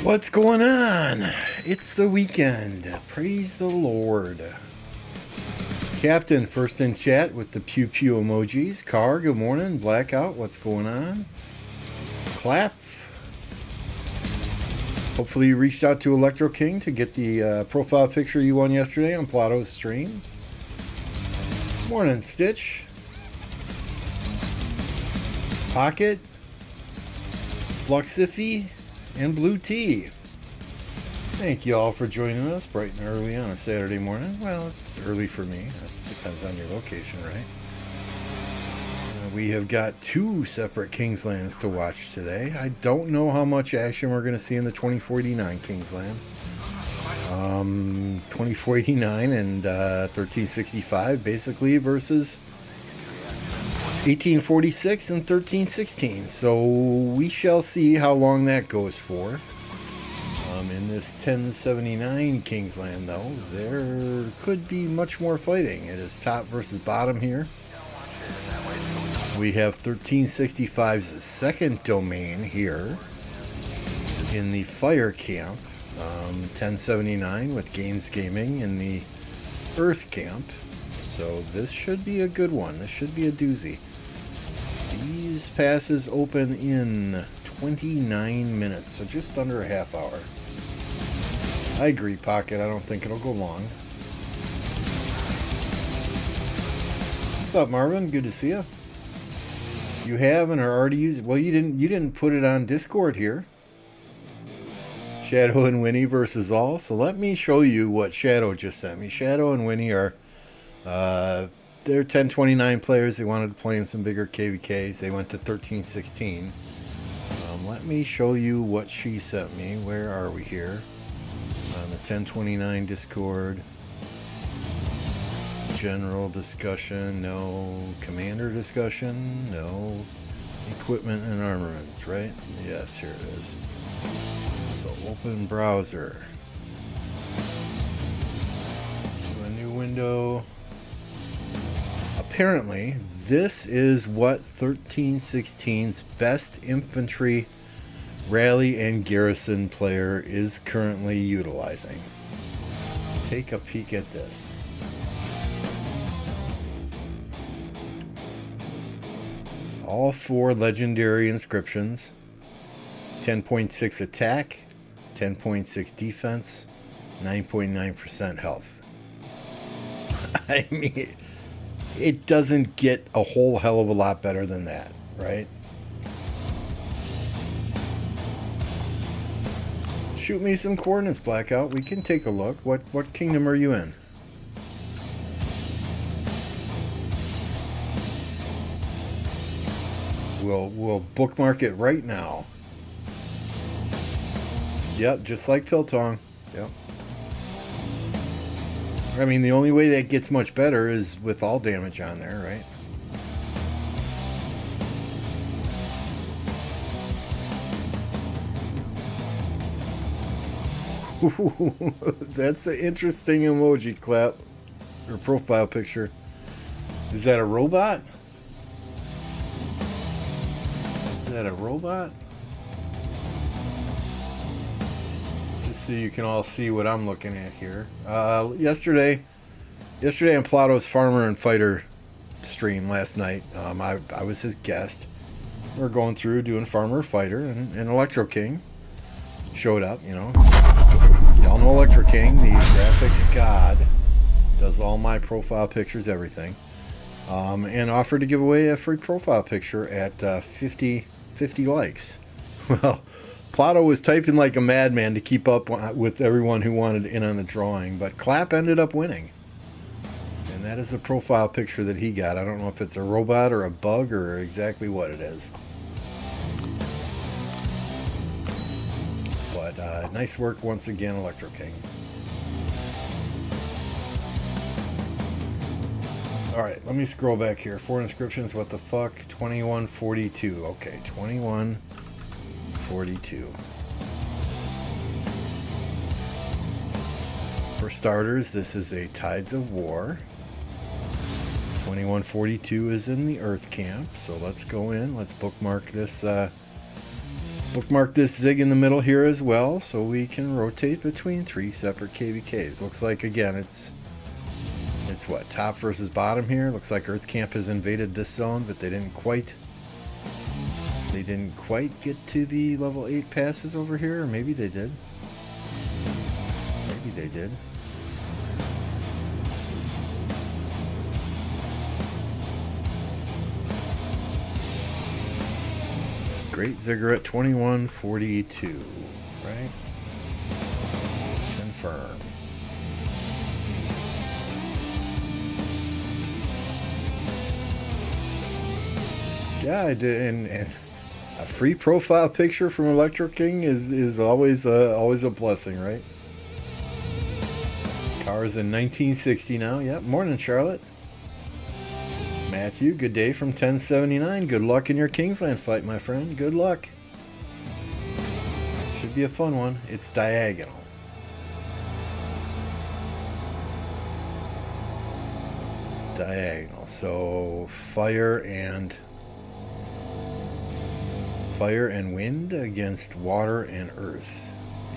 What's going on? It's the weekend. Praise the Lord. Captain, first in chat with the pew pew emojis. Car, good morning. Blackout, what's going on? Clap. Hopefully you reached out to Electro King to get the profile picture you won yesterday on Plato's stream. Morning, Stitch. Pocket. Fluxify. And Blue Tea. Thank you all for joining us bright and early on a Saturday morning. Well, it's early for me. It depends on your location, right? We have got two separate Kingslands to watch today. I don't know how much action we're going to see in the 2049 Kingsland. 2049 and 1365 basically versus 1846 and 1316. So we shall see how long that goes for. In this 1079 Kingsland, though, there could be much more fighting. It is top versus bottom here. We have 1365's second domain here in the Fire Camp. 1079 with Gaines Gaming in the Earth Camp. So this should be a good one. This should be a doozy. These passes open in 29 minutes, so just under a half hour. I agree, Pocket. I don't think it'll go long. What's up, Marvin? Good to see you. You have and are already using. Well, you didn't put it on Discord here. Shadow and Winnie versus all. So let me show you what Shadow just sent me. Shadow and Winnie are they're 1029 players. They wanted to play in some bigger KvKs. They went to 1316. Let me show you what she sent me. Where are we here? On the 1029 Discord. General discussion. No. Commander discussion. No. Equipment and armaments, right? Yes, here it is. So open browser. To a new window. Apparently, this is what 1316's best infantry rally and garrison player is currently utilizing. Take a peek at this. All four legendary inscriptions. 10.6 attack, 10.6 defense, 9.9% health. I mean, it doesn't get a whole hell of a lot better than that, right? Shoot me some coordinates, Blackout. We can take a look. What kingdom are you in? We'll bookmark it right now. Yep, just like Piltong. Yep. I mean, the only way that gets much better is with all damage on there, right? That's an interesting emoji clap or profile picture. Is that a robot? Is that a robot? Just so you can all see what I'm looking at here. Yesterday on Plato's Farmer and Fighter stream last night, I was his guest. We were going through doing Farmer Fighter, and Electro King showed up, you know. Y'all know Electro King, the graphics god, does all my profile pictures, everything, and offered to give away a free profile picture at 50 likes. Well, Plato was typing like a madman to keep up with everyone who wanted in on the drawing, but Clap ended up winning. And that is the profile picture that he got. I don't know if it's a robot or a bug or exactly what it is. But nice work once again, Electro King. Alright, let me scroll back here. 4 inscriptions, what the fuck? 2142. Okay, 2142. For starters, this is a Tides of War. 2142 is in the Earth Camp, so let's go in. Let's bookmark this Bookmark this zig in the middle here as well, so we can rotate between 3 separate KvKs. Looks like, again, it's what, top versus bottom here. Looks like Earth Camp has invaded this zone, but they didn't quite get to the level 8 passes over here, or maybe they did. Maybe they did. Great Ziggurat 2142, right? Confirm. Yeah, I did, and a free profile picture from Electro King is always a blessing, right? Car's in 1960 now. Yep. Morning, Charlotte. Matthew, good day from 1079. Good luck in your Kingsland fight, my friend. Good luck. Should be a fun one. It's diagonal. Diagonal. So fire and wind against water and earth.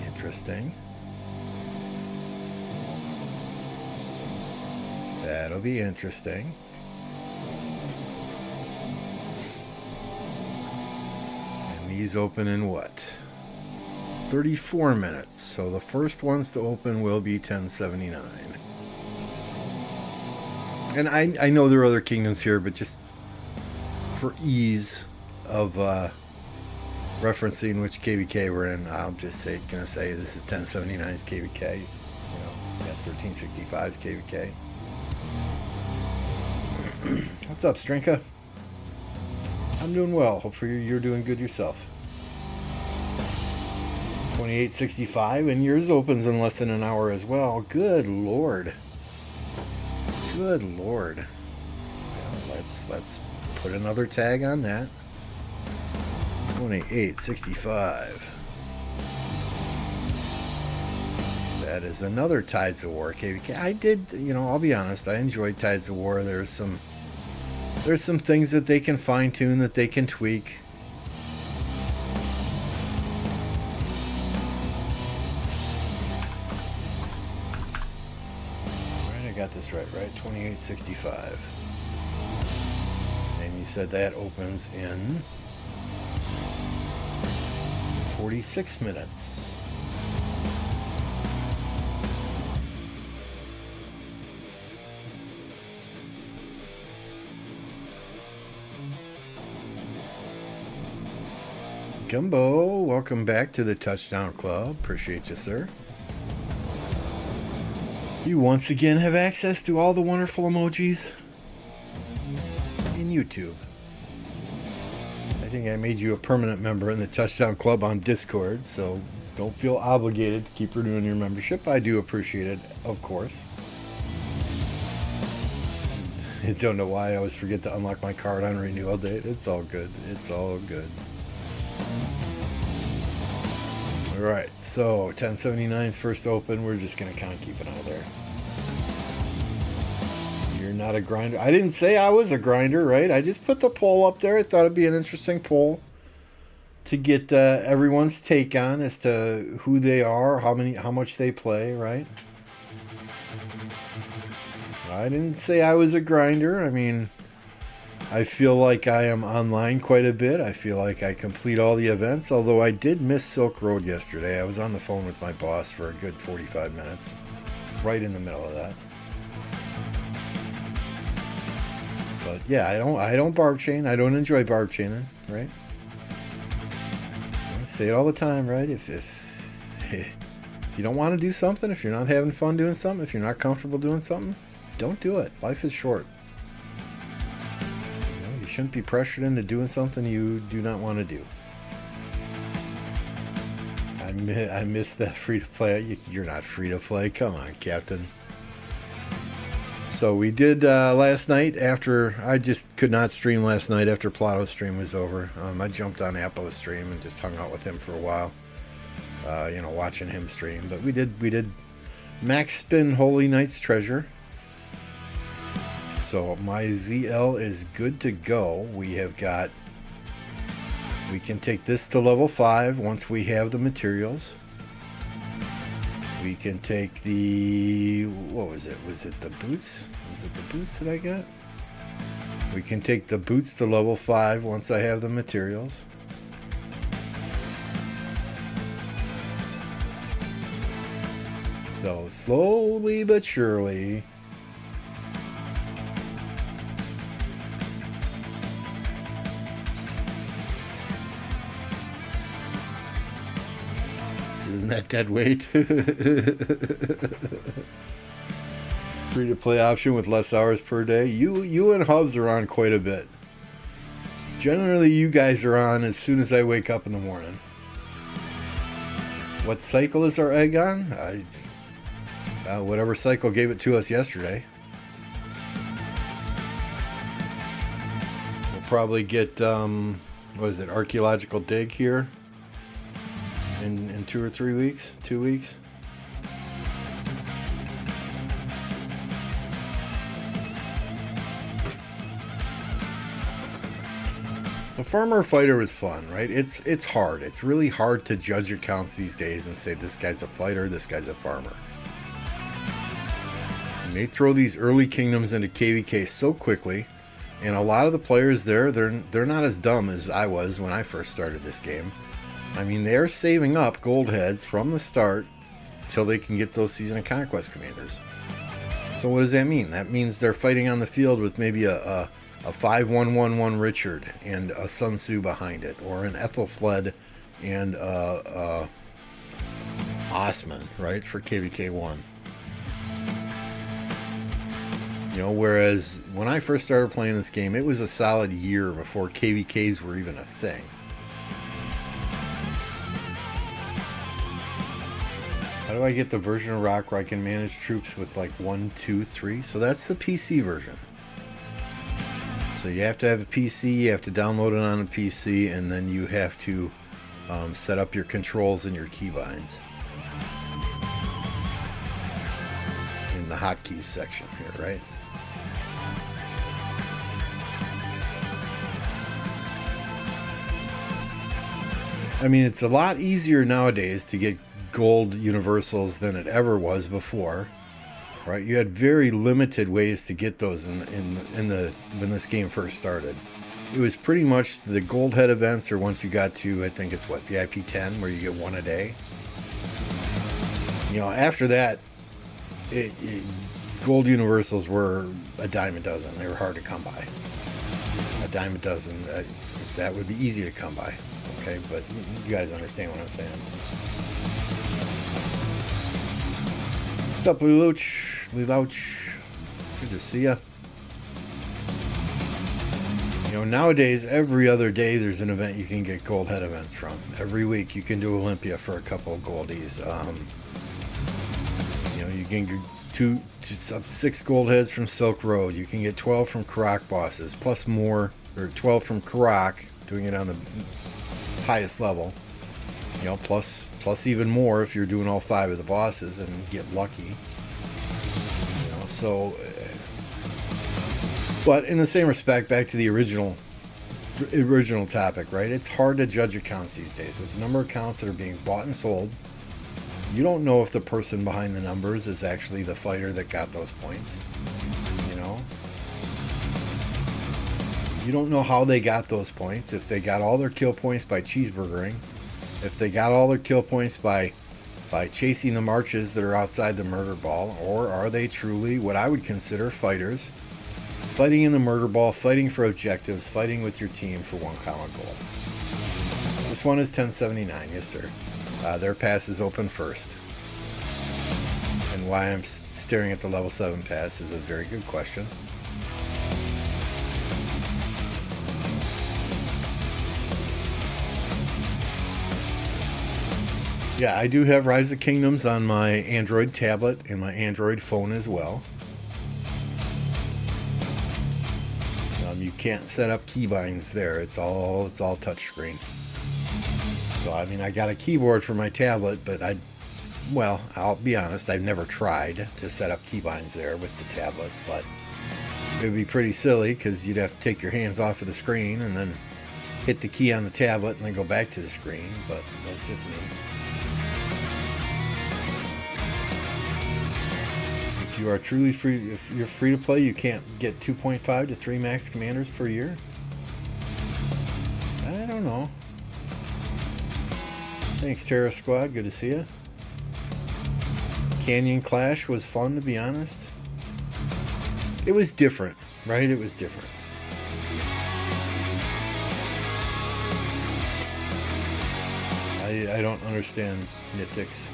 Interesting. That'll be interesting. These open in what? 34 minutes. So the first ones to open will be 1079. And I know there are other kingdoms here, but just for ease of referencing which KvK we're in, I'm just gonna say this is 1079's KvK. You know, got 1365's KvK. What's up, Strinka? I'm doing well. Hopefully you're doing good yourself. 2865, and yours opens in less than an hour as well. Good lord. Good lord. Well, let's put another tag on that. 2865. That is another Tides of War KvK. I did, I'll be honest, I enjoyed Tides of War. There's some things that they can fine-tune, that they can tweak. Right, I got this right? 2865. And you said that opens in 46 minutes. Gumbo, welcome back to the Touchdown Club. Appreciate you, sir. You once again have access to all the wonderful emojis in YouTube. I think I made you a permanent member in the Touchdown Club on Discord, so don't feel obligated to keep renewing your membership. I do appreciate it, of course. I don't know why I always forget to unlock my card on renewal date. It's all good. It's all good. Alright, so 1079's first open. We're just going to kind of keep an eye there. You're not a grinder. I didn't say I was a grinder, right? I just put the poll up there. I thought it'd be an interesting poll to get everyone's take on as to who they are, how much they play, right? I didn't say I was a grinder. I mean, I feel like I am online quite a bit. I feel like I complete all the events, although I did miss Silk Road yesterday. I was on the phone with my boss for a good 45 minutes, right in the middle of that. But yeah, I don't barb chain. I don't enjoy barb chaining, right? I say it all the time, right? If you don't want to do something, if you're not having fun doing something, if you're not comfortable doing something, don't do it. Life is short. You shouldn't be pressured into doing something you do not want to do. I miss that free to play. You're not free to play. Come on, Captain. So we did last night after I just could not stream last night after Plato's stream was over. I jumped on Apo's stream and just hung out with him for a while. Watching him stream. But we did Max Spin Holy Knight's Treasure. So my ZL is good to go. We have got We can take this to level 5 once we have the materials. We can take the... what was it? Was it the boots? Was it the boots that I got? We can take the boots to level 5 once I have the materials. So slowly but surely. Isn't that dead weight? Free to play option with less hours per day. You and Hubs are on quite a bit. Generally, you guys are on as soon as I wake up in the morning. What cycle is our egg on? Whatever cycle gave it to us yesterday. We'll probably get, what is it, archaeological dig here in 2 or 3 weeks? 2 weeks? The farmer fighter was fun, right? It's hard. It's really hard to judge accounts these days and say this guy's a fighter, this guy's a farmer. And they throw these early kingdoms into KvK so quickly, and a lot of the players there, they're not as dumb as I was when I first started this game. I mean, they're saving up gold heads from the start till they can get those Season of Conquest commanders. So what does that mean? That means they're fighting on the field with maybe a 5-1-1-1 Richard and a Sun Tzu behind it, or an Ethelfled and Osman, right, for KvK 1. You know, whereas when I first started playing this game, it was a solid year before KvKs were even a thing. How do I get the version of Rock where I can manage troops with like 1, 2, 3? So that's the PC version. So you have to have a PC, you have to download it on a PC, and then you have to set up your controls and your keybinds in the hotkeys section here, right? I mean, it's a lot easier nowadays to get gold universals than it ever was before. Right, you had very limited ways to get those when this game first started. It was pretty much the gold head events, or once you got to, I think it's what, VIP 10, where you get one a day. You know, after that, gold universals were a dime a dozen. They were hard to come by. A dime a dozen, that would be easy to come by. Okay, but you guys understand what I'm saying. What's up, Lelouch? Good to see ya. You know, nowadays, every other day there's an event you can get gold head events from. Every week you can do Olympia for a couple of goldies. You know, you can get 6 gold heads from Silk Road. You can get 12 from Karak bosses, plus more, or 12 from Karak, doing it on the highest level. You know, plus even more if you're doing all 5 of the bosses and get lucky. So, but in the same respect, back to the original topic, right? It's hard to judge accounts these days. With the number of accounts that are being bought and sold, you don't know if the person behind the numbers is actually the fighter that got those points. You know? You don't know how they got those points. If they got all their kill points by cheeseburgering, if they got all their kill points by chasing the marches that are outside the murder ball, or are they truly what I would consider fighters, fighting in the murder ball, fighting for objectives, fighting with your team for one common goal. This one is 1079, yes sir. Their pass is open first. And why I'm staring at the level 7 pass is a very good question. Yeah, I do have Rise of Kingdoms on my Android tablet and my Android phone as well. You can't set up keybinds there. It's all touchscreen. So I mean, I got a keyboard for my tablet, but I'll be honest, I've never tried to set up keybinds there with the tablet, but it would be pretty silly because you'd have to take your hands off of the screen and then hit the key on the tablet and then go back to the screen, but that's just me. If you are truly free, if you're free to play, you can't get 2.5 to 3 max commanders per year? I don't know. Thanks, Terra Squad. Good to see you. Canyon Clash was fun, to be honest. It was different, right? It was different. I don't understand nitpicks.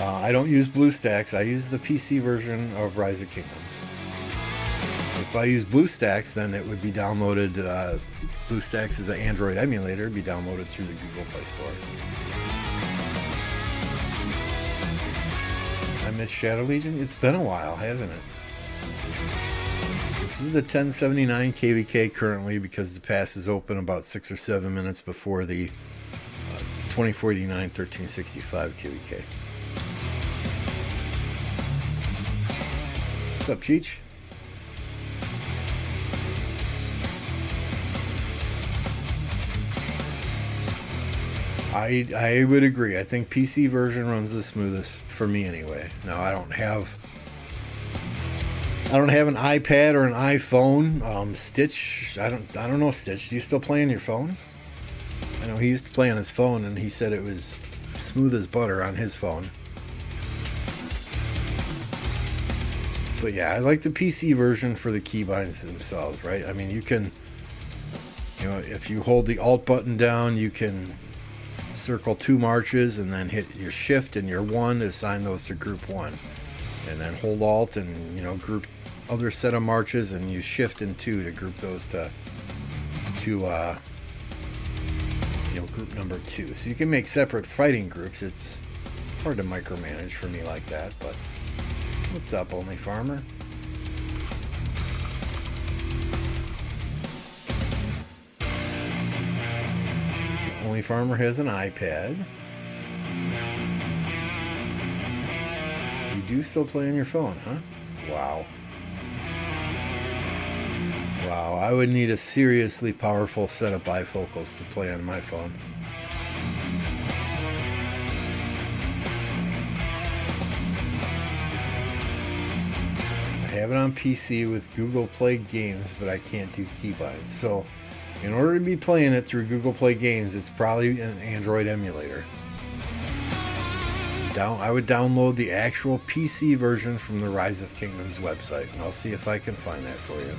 I don't use BlueStacks. I use the PC version of Rise of Kingdoms. If I use BlueStacks, then it would be downloaded. BlueStacks is an Android emulator. It'd be downloaded through the Google Play Store. I miss Shadow Legion. It's been a while, hasn't it? This is the 1079 KvK currently because the pass is open about 6 or 7 minutes before the 2049 1365 KvK. What's up, Cheech? I would agree. I think PC version runs the smoothest for me anyway. Now I don't have an iPad or an iPhone. Stitch, I don't know, Stitch. Do you still play on your phone? I know he used to play on his phone and he said it was smooth as butter on his phone. But yeah, I like the PC version for the keybinds themselves, right? I mean, you can, if you hold the Alt button down, you can circle 2 marches and then hit your Shift and your 1 to assign those to group 1. And then hold Alt and, group other set of marches and use Shift and 2 to group those to group number 2. So you can make separate fighting groups. It's hard to micromanage for me like that, but what's up, Only Farmer? Only Farmer has an iPad. You do still play on your phone, huh? Wow. Wow, I would need a seriously powerful set of bifocals to play on my phone. I have it on PC with Google Play Games, but I can't do keybinds. So, in order to be playing it through Google Play Games, it's probably an Android emulator. I would download the actual PC version from the Rise of Kingdoms website, and I'll see if I can find that for you.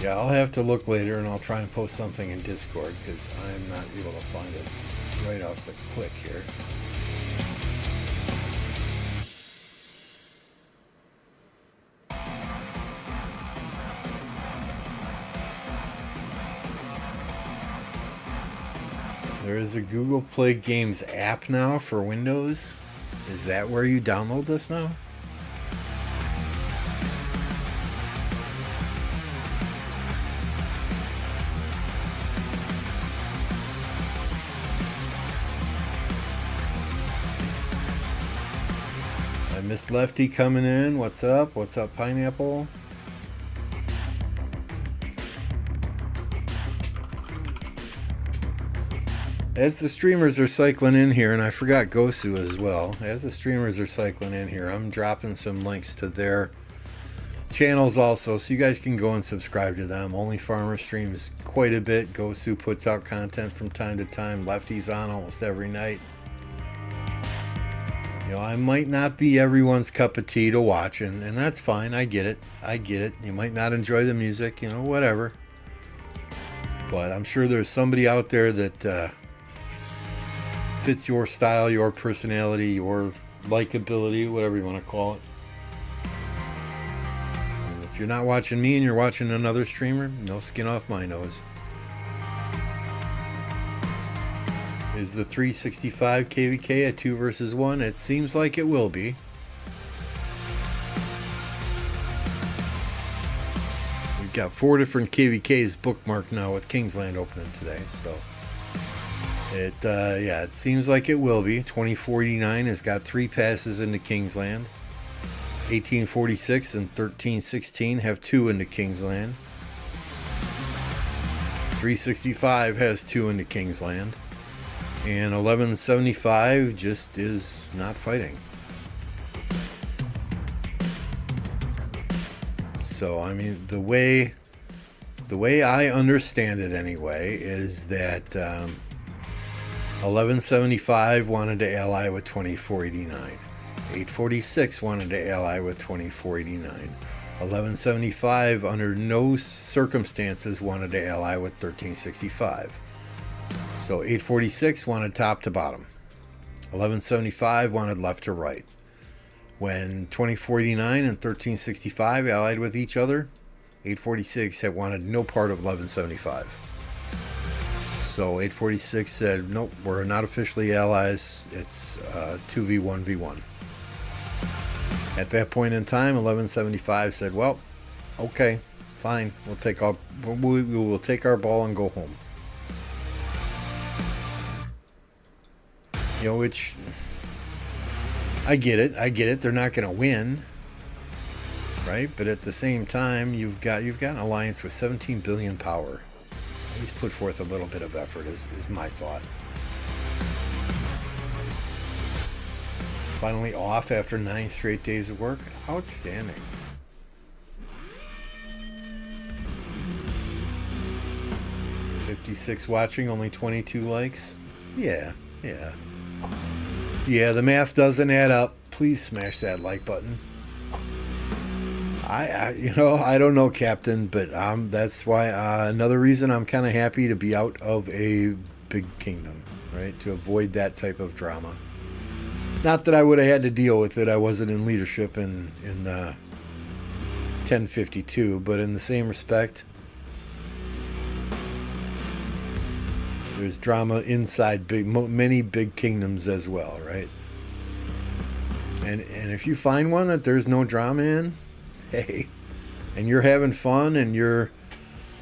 Yeah, I'll have to look later and I'll try and post something in Discord because I'm not able to find it right off the click here. There is a Google Play Games app now for Windows. Is that where you download this now? Miss Lefty coming in. What's up? What's up, Pineapple? As the streamers are cycling in here, and I forgot Gosu as well, as the streamers are cycling in here, I'm dropping some links to their channels also, so you guys can go and subscribe to them. Only Farmer streams quite a bit. Gosu puts out content from time to time. Lefty's on almost every night. You know, I might not be everyone's cup of tea to watch, and that's fine. I get it. I get it. You might not enjoy the music, you know, whatever. But I'm sure there's somebody out there that fits your style, your personality, your likability, whatever you want to call it. And if you're not watching me and you're watching another streamer, no skin off my nose. Is the 365 KvK a 2 versus 1? It seems like it will be. We've got 4 different KvKs bookmarked now with Kingsland opening today, so it seems like it will be. 2049 has got 3 passes into Kingsland. 1846 and 1316 have 2 into Kingsland. 365 has 2 into Kingsland. And 1175 just is not fighting. So, I mean, the way I understand it anyway is that 1175 wanted to ally with 2489. 846 wanted to ally with 2489. 1175 under no circumstances wanted to ally with 1365. So 846 wanted top to bottom. 1175 wanted left to right. When 2049 and 1365 allied with each other, 846 had wanted no part of 1175. So 846 said, nope, we're not officially allies. It's 2v1v1. At that point in time, 1175 said, well, okay, fine. We will take our ball and go home. You know, which I get it. They're not going to win, right? But at the same time, you've got an alliance with 17 billion power. At least put forth a little bit of effort is my thought. Finally off after 9 straight days of work. Outstanding. $56 watching, only 22 likes. Yeah. Yeah, the math doesn't add up. Please smash that like button. I don't know, Captain, but that's why another reason I'm kind of happy to be out of a big kingdom, right? To avoid that type of drama. Not that I would have had to deal with it. I wasn't in leadership in 1052, but in the same respect, there's drama inside many big kingdoms as well, right? And if you find one that there's no drama in, hey, and you're having fun and you're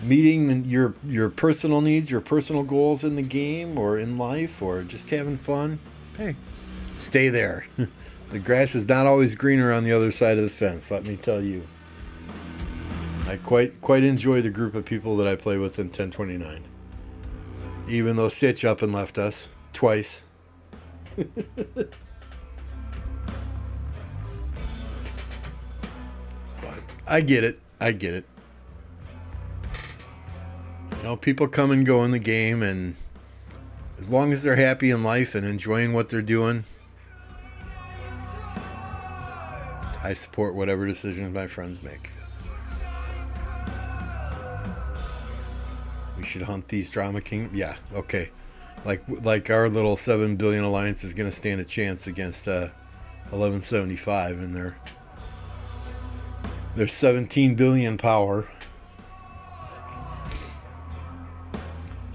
meeting your personal needs, your personal goals in the game or in life or just having fun, hey, stay there. The grass is not always greener on the other side of the fence, let me tell you. I quite enjoy the group of people that I play with in 1029. Even though Stitch up and left us twice. But I get it. You know, people come and go in the game, and as long as they're happy in life and enjoying what they're doing, I support whatever decisions my friends make. We should hunt these drama kingdoms. Yeah, okay. Like our little 7 billion alliance is going to stand a chance against 1175 and their 17 billion power.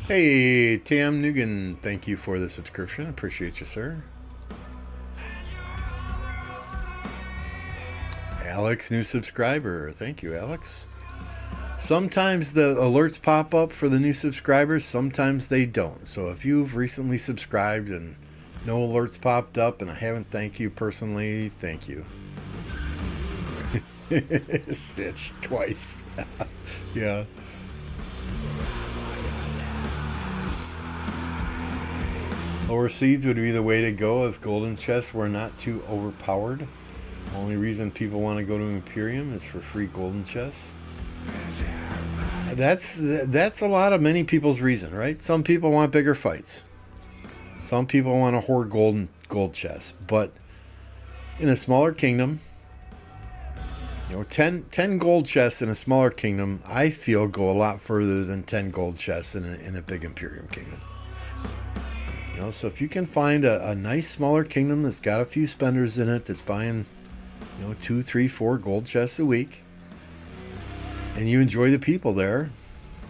Hey, Tam Nugan, thank you for the subscription. Appreciate you, sir. Alex, new subscriber. Thank you, Alex. Sometimes the alerts pop up for the new subscribers, sometimes they don't. So if you've recently subscribed and no alerts popped up and I haven't thanked you personally, thank you. Stitch twice. Yeah. Lower seeds would be the way to go if golden chests were not too overpowered. The only reason people want to go to Imperium is for free golden chests. That's a lot of many people's reason, right? Some people want bigger fights. Some people want to hoard gold chests. But in a smaller kingdom, 10 gold chests in a smaller kingdom, I feel go a lot further than 10 gold chests in a big Imperium kingdom. So if you can find a nice smaller kingdom that's got a few spenders in it, that's buying 2, 3, 4 gold chests a week, and you enjoy the people there,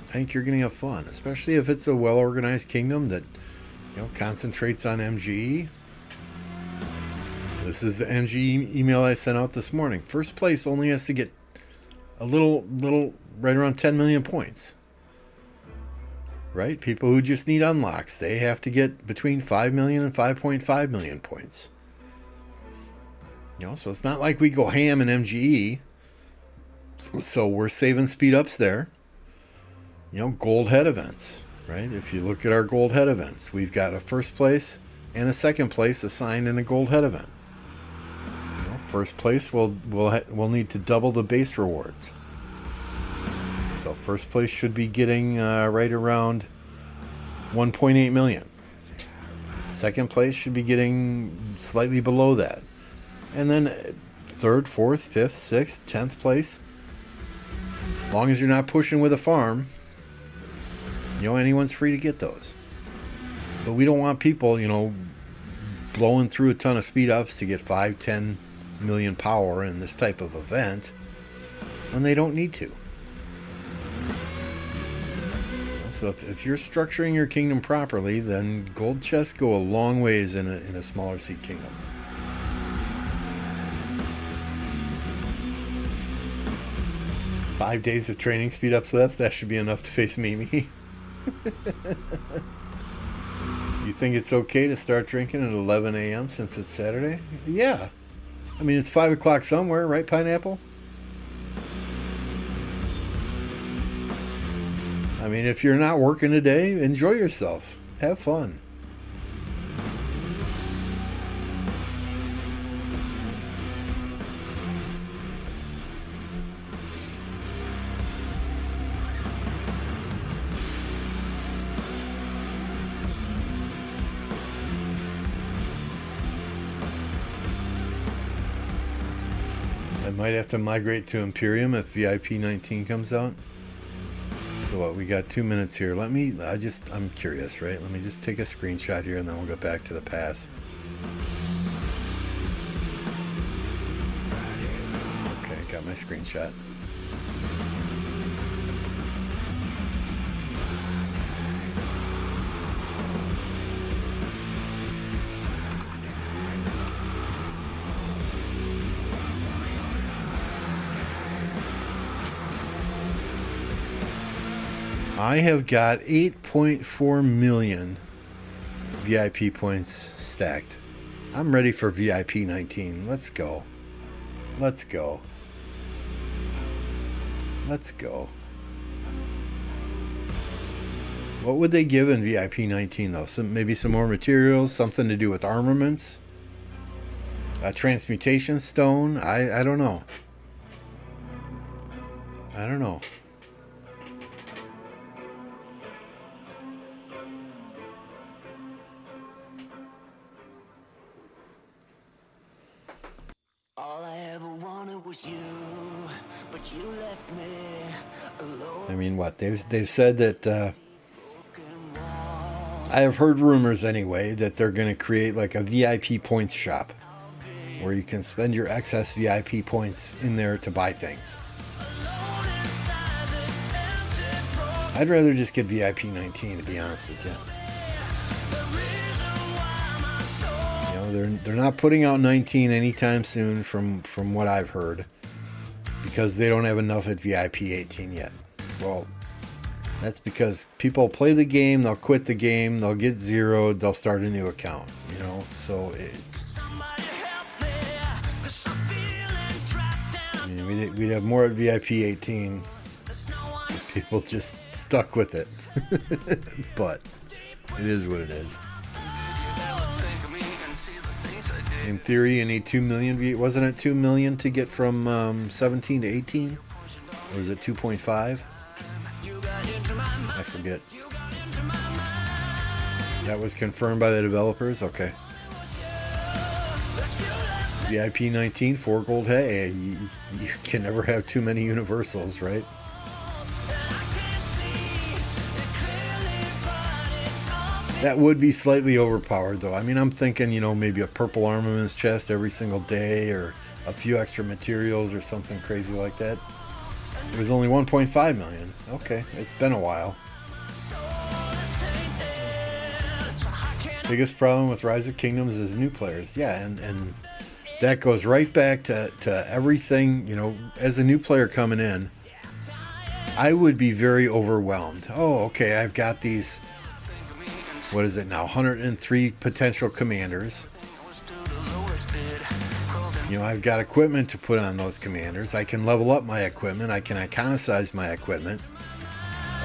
I think you're going to have fun, especially if it's a well-organized kingdom that concentrates on MGE. This is the MGE email I sent out this morning. First place only has to get a little right around 10 million points. Right? People who just need unlocks, they have to get between 5 million and 5.5 million points. So it's not like we go ham in MGE. So we're saving speed ups there. Gold head events, right? If you look at our gold head events, we've got a first place and a second place assigned in a gold head event. First place we'll need to double the base rewards. So first place should be getting right around 1.8 million. Second place should be getting slightly below that. And then third, fourth, fifth, sixth, 10th place, as long as you're not pushing with a farm, anyone's free to get those. But we don't want people, blowing through a ton of speed ups to get 5, 10 million power in this type of event when they don't need to. So if you're structuring your kingdom properly, then gold chests go a long ways in a smaller seed kingdom. Five days of training speed ups left. That should be enough to face Mimi. You think it's okay to start drinking at 11 a.m. since it's Saturday? Yeah. I mean, it's 5 o'clock somewhere, right, Pineapple? I mean, if you're not working today, enjoy yourself. Have fun. I might have to migrate to Imperium if VIP 19 comes out. So what, we got 2 minutes here. I'm curious, right? Let me just take a screenshot here and then we'll go back to the pass. Okay, got my screenshot. I have got 8.4 million VIP points stacked. I'm ready for VIP 19. Let's go. Let's go. Let's go. What would they give in VIP 19 though? Maybe some more materials, something to do with armaments, a transmutation stone. I don't know. I don't know. All I ever wanted was you, but you left me alone. I mean, what they've said that I have heard rumors anyway that they're going to create like a VIP points shop where you can spend your excess VIP points in there to buy things. I'd rather just get VIP 19, to be honest with you. They're not putting out 19 anytime soon from what I've heard, because they don't have enough at VIP 18 yet. Well, that's because people play the game, they'll quit the game, they'll get zeroed, they'll start a new account, so we'd have more at VIP 18 if people just stuck with it. But it is what it is. In theory, you need 2 million. Wasn't it 2 million to get from 17 to 18? Or was it 2.5? I forget. That was confirmed by the developers? Okay. VIP 19, 4 gold. Hey, you can never have too many universals, right? That would be slightly overpowered, though. I mean, I'm thinking, maybe a purple armaments chest every single day, or a few extra materials or something crazy like that. It was only 1.5 million. Okay, it's been a while. Biggest problem with Rise of Kingdoms is new players. Yeah, and that goes right back to everything, as a new player coming in, I would be very overwhelmed. Oh, okay, I've got these, what is it now, 103 potential commanders. I've got equipment to put on those commanders. I can level up my equipment. I can iconicize my equipment.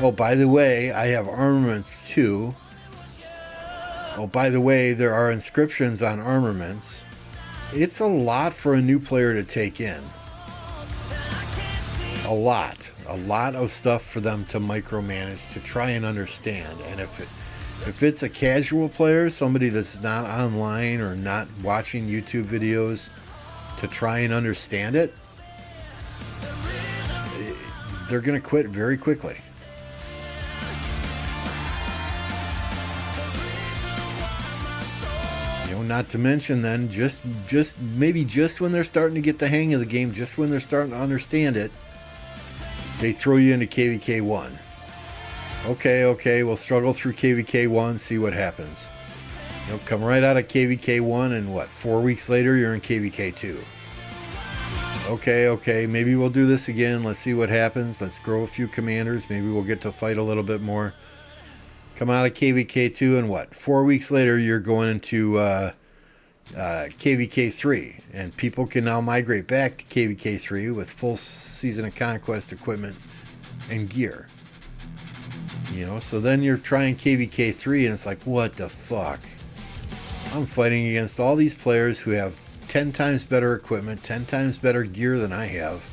Oh, by the way, I have armaments too. Oh, by the way, there are inscriptions on armaments. It's a lot for a new player to take in. A lot of stuff for them to micromanage, to try and understand. And if it's a casual player, somebody that's not online or not watching YouTube videos to try and understand it, they're going to quit very quickly. Not to mention then, just when they're starting to get the hang of the game, just when they're starting to understand it, they throw you into KvK 1. Okay, we'll struggle through KvK 1, see what happens. Come right out of KvK 1, and 4 weeks later, you're in KvK 2. Okay, maybe we'll do this again. Let's see what happens. Let's grow a few commanders. Maybe we'll get to fight a little bit more. Come out of KvK 2, and 4 weeks later, you're going into KvK 3. And people can now migrate back to KvK 3 with full Season of Conquest equipment and gear. So then you're trying KvK 3, and it's like, what the fuck? I'm fighting against all these players who have 10 times better equipment, 10 times better gear than I have,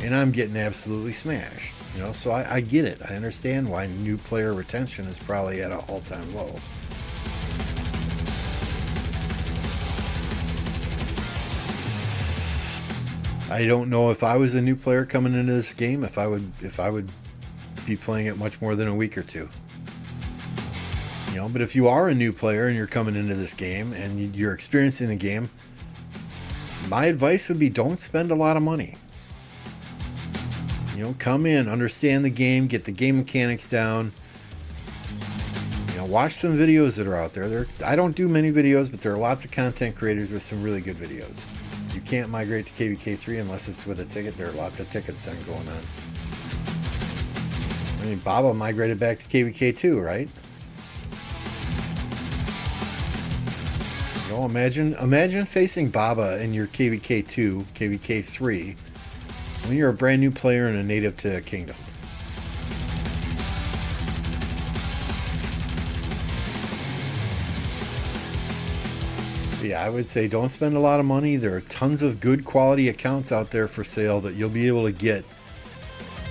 and I'm getting absolutely smashed. So I get it. I understand why new player retention is probably at an all-time low. I don't know if I was a new player coming into this game, if I would be playing it much more than a week or two. But if you are a new player and you're coming into this game and you're experiencing the game, my advice would be don't spend a lot of money. Come in, understand the game, get the game mechanics down. Watch some videos that are out there. I don't do many videos, but there are lots of content creators with some really good videos. You can't migrate to KvK 3 unless it's with a ticket. There are lots of tickets then going on. I mean, Baba migrated back to KvK 2, right? Imagine facing Baba in your KvK 2, KvK 3, when you're a brand new player and a native to a kingdom. Yeah, I would say don't spend a lot of money. There are tons of good quality accounts out there for sale that you'll be able to get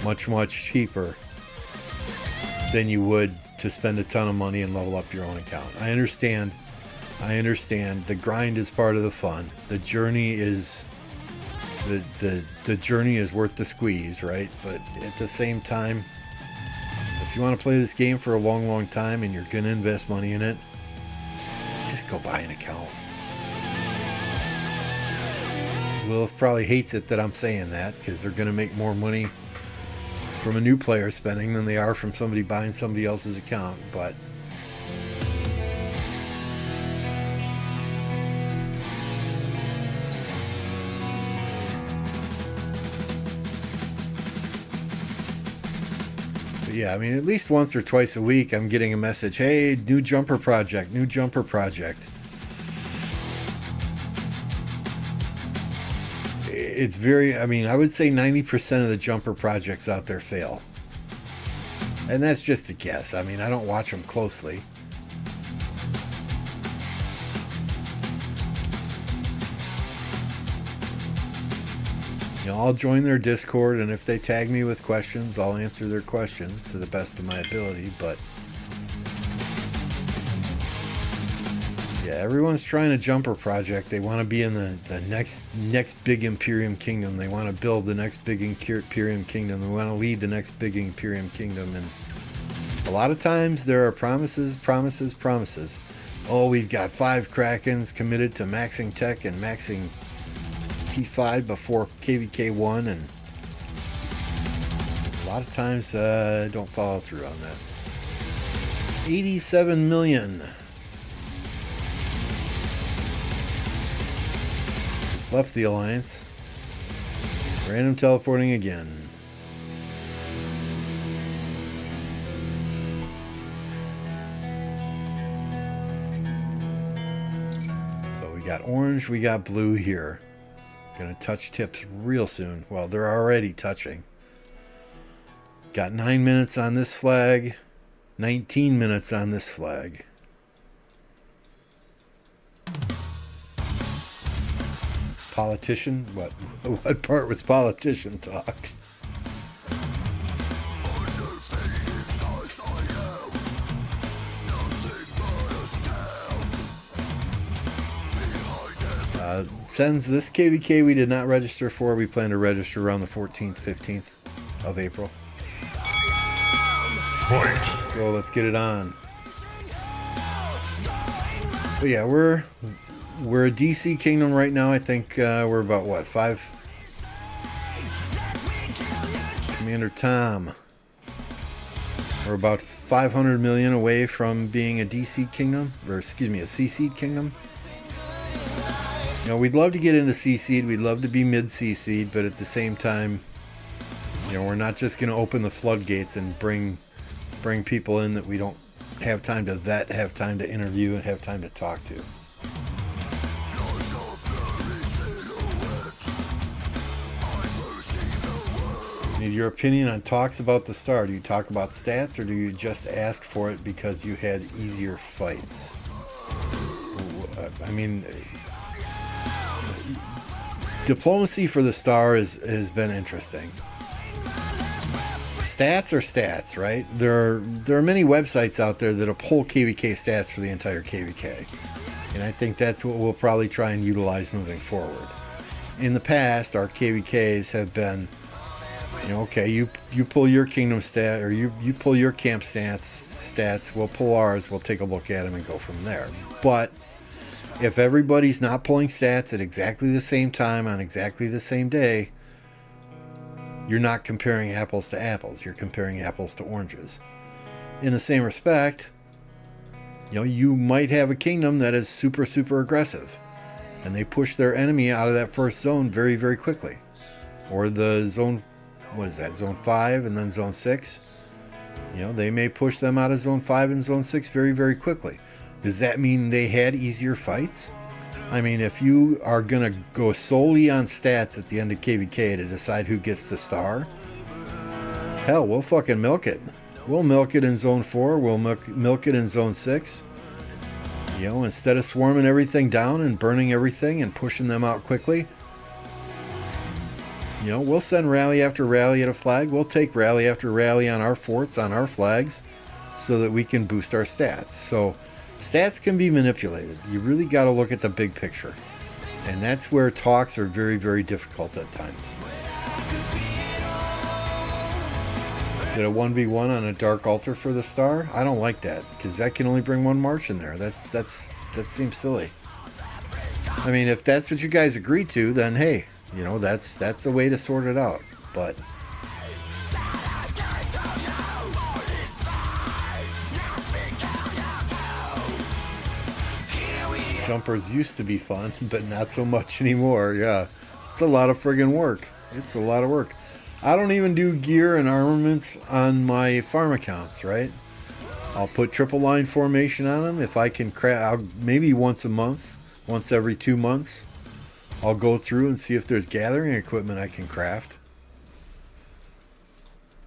much, much cheaper than you would to spend a ton of money and level up your own account. I understand. The grind is part of the fun. The journey is the journey is worth the squeeze, right? But at the same time, if you want to play this game for a long, long time and you're going to invest money in it, just go buy an account. Lilith probably hates it that I'm saying that, because they're going to make more money from a new player spending than they are from somebody buying somebody else's account. But yeah, I mean, at least once or twice a week, I'm getting a message, hey, new jumper project. It's I would say 90% of the jumper projects out there fail. And that's just a guess. I mean, I don't watch them closely. I'll join their Discord, and if they tag me with questions, I'll answer their questions to the best of my ability. But yeah, everyone's trying a jumper project. They want to be in the next big Imperium Kingdom. They want to build the next big Imperium Kingdom. They want to lead the next big Imperium Kingdom. And a lot of times there are promises. Oh, we've got 5 Krakens committed to maxing tech and maxing T5 before KvK 1, and a lot of times don't follow through on that. 87 million. Just left the alliance. Random teleporting again. So we got orange, we got blue here. Gonna touch tips real soon. Well, they're already touching. Got 9 minutes on this flag, 19 minutes on this flag. Politician? What part was politician talk? Sends this KvK we did not register for. We plan to register around the 14th, 15th of April. Let's go. Let's get it on. But yeah, we're a DC kingdom right now. I think we're about what, 5? Commander Tom. We're about 500 million away from being a DC kingdom, or excuse me, a C-seed kingdom. We'd love to get into C-seed. We'd love to be mid-C-seed, but at the same time, we're not just going to open the floodgates and bring people in that we don't have time to vet, have time to interview, and have time to talk to. Need your opinion on talks about the star. Do you talk about stats, or do you just ask for it because you had easier fights? I mean, diplomacy for the star has been interesting. Stats are stats, right? There are many websites out there that'll pull KvK stats for the entire KvK. And I think that's what we'll probably try and utilize moving forward. In the past, our KvKs have been, okay, you pull your kingdom stat, or you pull your camp stats, we'll pull ours, we'll take a look at them and go from there. But if everybody's not pulling stats at exactly the same time on exactly the same day, you're not comparing apples to apples. You're comparing apples to oranges. In the same respect, you might have a kingdom that is super, super aggressive, and they push their enemy out of that first zone very, very quickly. Or the zone, zone 5 and then zone 6. They may push them out of zone 5 and zone 6 very, very quickly. Does that mean they had easier fights? I mean, if you are going to go solely on stats at the end of KvK to decide who gets the star, hell, we'll fucking milk it. We'll milk it in zone 4. We'll milk it in zone 6. Instead of swarming everything down and burning everything and pushing them out quickly, we'll send rally after rally at a flag. We'll take rally after rally on our forts, on our flags, so that we can boost our stats. So stats can be manipulated. You really got to look at the big picture. And that's where talks are very, very difficult at times. Did a 1v1 on a dark altar for the star? I don't like that, because that can only bring one march in there. That seems silly. I mean, if that's what you guys agree to, then hey, that's a way to sort it out. But jumpers used to be fun, but not so much anymore. Yeah, it's a lot of friggin' work. It's a lot of work. I don't even do gear and armaments on my farm accounts, right? I'll put triple line formation on them. If I can craft, maybe once a month, once every 2 months, I'll go through and see if there's gathering equipment I can craft.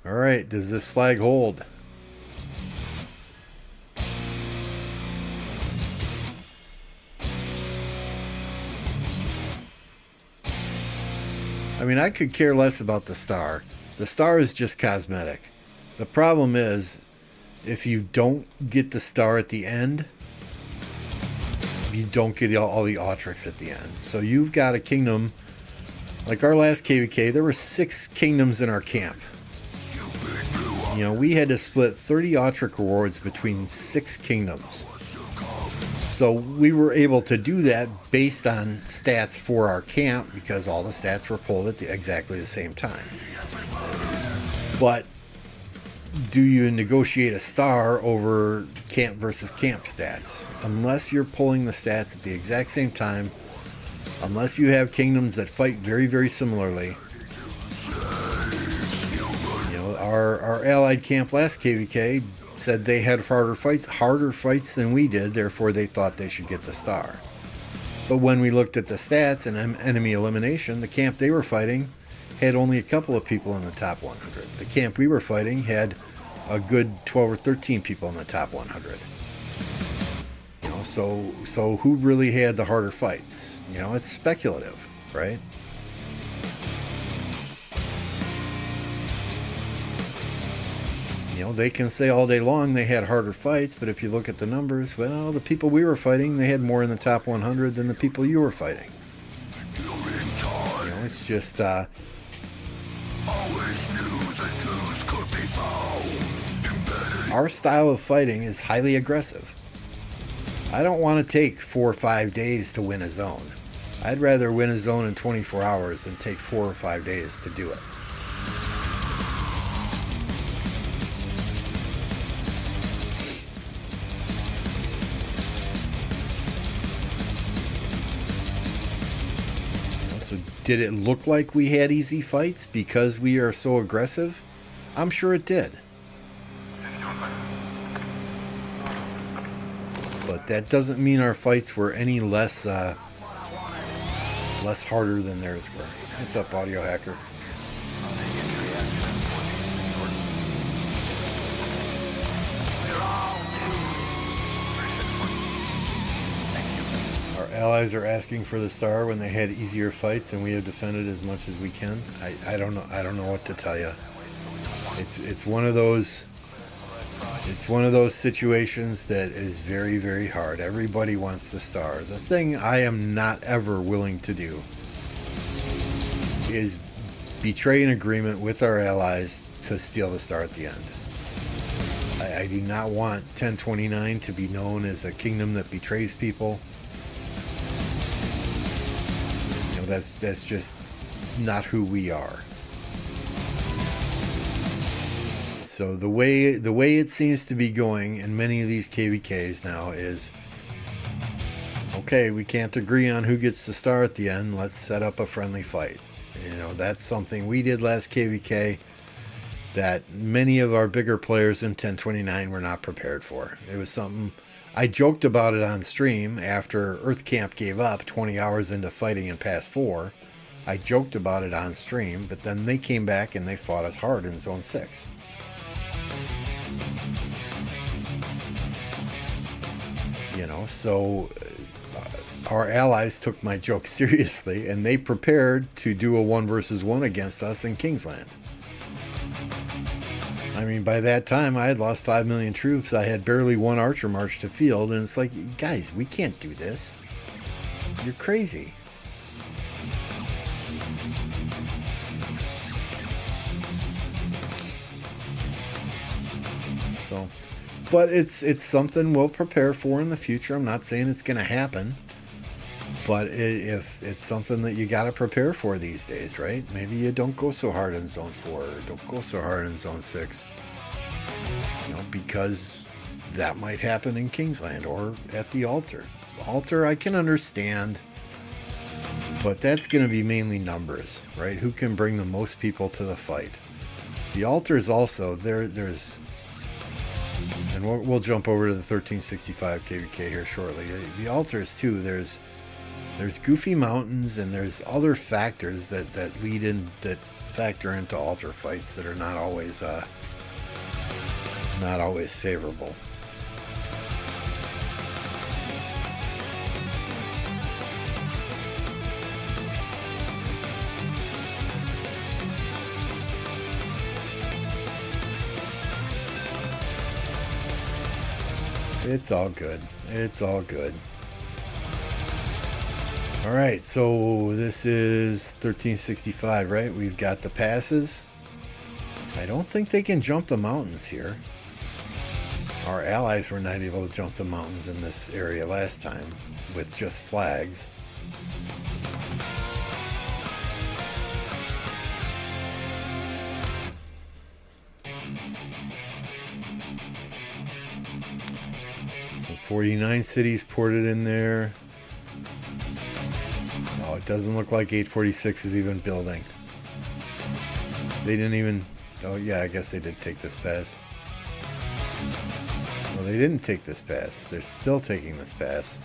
All right, does this flag hold? I mean, I could care less about the star. The star is just cosmetic. The problem is, if you don't get the star at the end, you don't get all the Autrix at the end. So you've got a kingdom, like our last KvK, there were 6 kingdoms in our camp. You know, we had to split 30 Autrix rewards between 6 kingdoms. So we were able to do that based on stats for our camp because all the stats were pulled at exactly the same time. But do you negotiate a star over camp versus camp stats? Unless you're pulling the stats at the exact same time, unless you have kingdoms that fight very, very similarly. You know, our allied camp last KvK said they had harder fights than we did, therefore they thought they should get the star. But when we looked at the stats and enemy elimination, the camp they were fighting had only a couple of people in the top 100. The camp we were fighting had a good 12 or 13 people in the top 100. You know, so who really had the harder fights? You know, it's speculative, right? You know, they can say all day long they had harder fights, but if you look at the numbers, well, the people we were fighting, they had more in the top 100 than the people you were fighting. You know, it's just, always knew the truth could be found. Our style of fighting is highly aggressive. I don't want to take 4 or 5 days to win a zone. I'd rather win a zone in 24 hours than take 4 or 5 days to do it. So did it look like we had easy fights because we are so aggressive? I'm sure it did. But that doesn't mean our fights were any less harder than theirs were. What's up, Audio Hacker? Our allies are asking for the star when they had easier fights, and we have defended as much as we can. I don't know. I don't know what to tell you. It's one of those. It's one of those situations that is very, very hard. Everybody wants the star. The thing I am not ever willing to do is betray an agreement with our allies to steal the star at the end. I do not want 1029 to be known as a kingdom that betrays people. You know, that's just not who we are. So the way it seems to be going in many of these KvKs now is, okay, we can't agree on who gets the star at the end. Let's set up a friendly fight. You know, that's something we did last KvK that many of our bigger players in 1029 were not prepared for. It was something I joked about it on stream after Earth Camp gave up 20 hours into fighting in Pass 4. I joked about it on stream, but then they came back and they fought us hard in Zone 6. You know, so our allies took my joke seriously, and they prepared to do a 1 versus 1 against us in Kingsland. I mean, by that time, I had lost 5 million troops. I had barely 1 archer march to field, and it's like, guys, we can't do this. You're crazy. So, but it's something we'll prepare for in the future. I'm not saying it's going to happen, but if it's something that you got to prepare for these days, right? Maybe you don't go so hard in Zone 4, or don't go so hard in Zone 6, you know, because that might happen in Kingsland or at the altar. Altar, I can understand, but that's going to be mainly numbers, right? Who can bring the most people to the fight? The altar is also there's. And we'll jump over to the 1365 KvK here shortly. The altars too. There's goofy mountains and there's other factors that factor into altar fights that are not always favorable. It's all good. It's all good. All right, so this is 1365, right? We've got the passes. I don't think they can jump the mountains here. Our allies were not able to jump the mountains in this area last time with just flags. So 49 cities ported in there. Oh, it doesn't look like 846 is even building. They didn't even... Oh, yeah, I guess they did take this pass. No, they didn't take this pass. They're still taking this pass.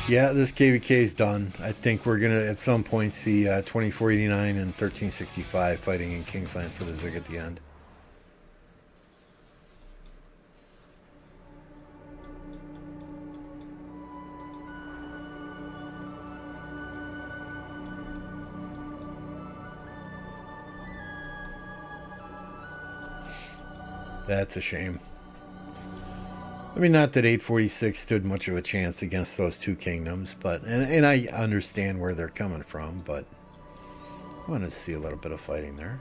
Yeah, this KvK is done. I think we're going to, at some point, see 2489 and 1365 fighting in Kingsland for the Zig at the end. That's a shame. I mean, not that 846 stood much of a chance against those two kingdoms, but and I understand where they're coming from, but I want to see a little bit of fighting there.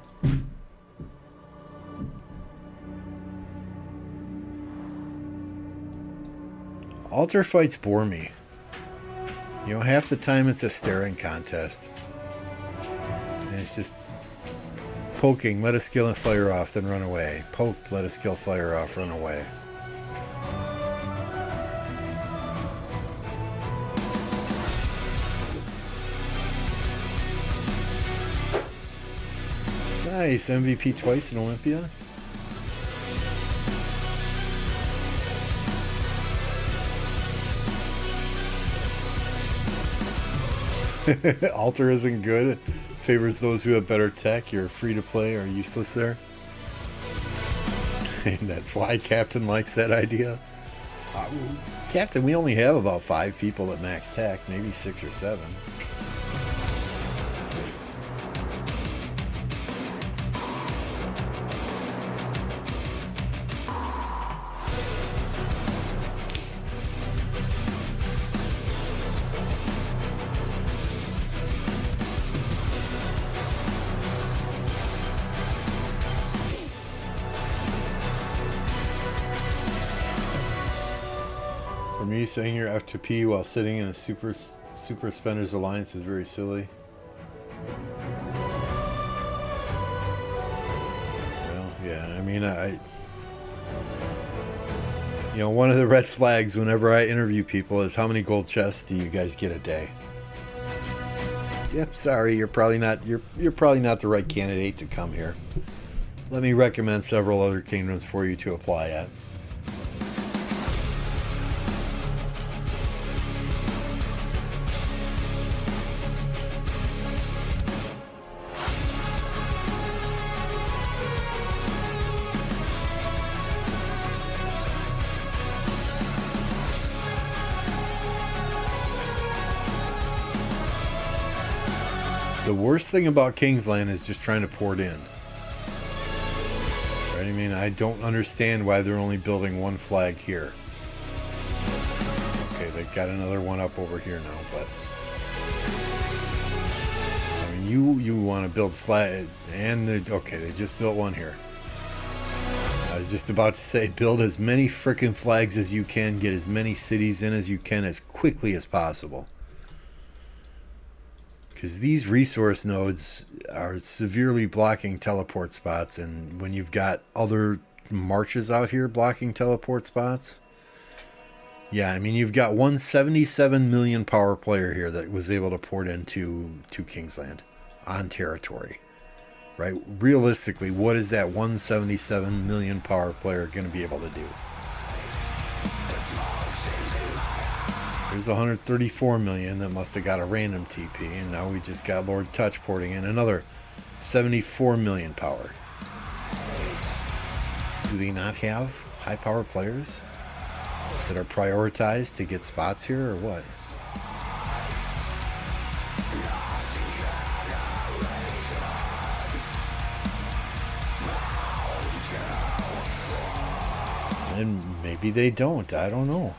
Altar fights bore me. You know, half the time it's a staring contest. And it's just poking, let a skill and fire off, then run away. Poke, let a skill, fire off, run away. Nice, MVP twice in Olympia. Altar isn't good. Favors those who have better tech. You're free to play or useless there. And that's why Captain likes that idea. Captain, we only have about 5 people at max tech, maybe 6 or 7. For me, saying your F2P while sitting in a super spenders alliance is very silly. Well, yeah, I mean, you know, one of the red flags whenever I interview people is how many gold chests do you guys get a day? Yep, sorry, you're probably not the right candidate to come here. Let me recommend several other kingdoms for you to apply at. The worst thing about Kingsland is just trying to port in. Right? I mean, I don't understand why they're only building one flag here. Okay, they've got another one up over here now, but I mean, you want to build flag, and okay, they just built one here. I was just about to say, build as many frickin' flags as you can, get as many cities in as you can as quickly as possible. Because these resource nodes are severely blocking teleport spots, and when you've got other marches out here blocking teleport spots, yeah, I mean, you've got 177 million power player here that was able to port into Kingsland on territory, right? Realistically, what is that 177 million power player going to be able to do? There's 134 million that must have got a random TP, and now we just got Lord Touch porting in another 74 million power. Do they not have high power players that are prioritized to get spots here, or what? And maybe they don't. I don't know.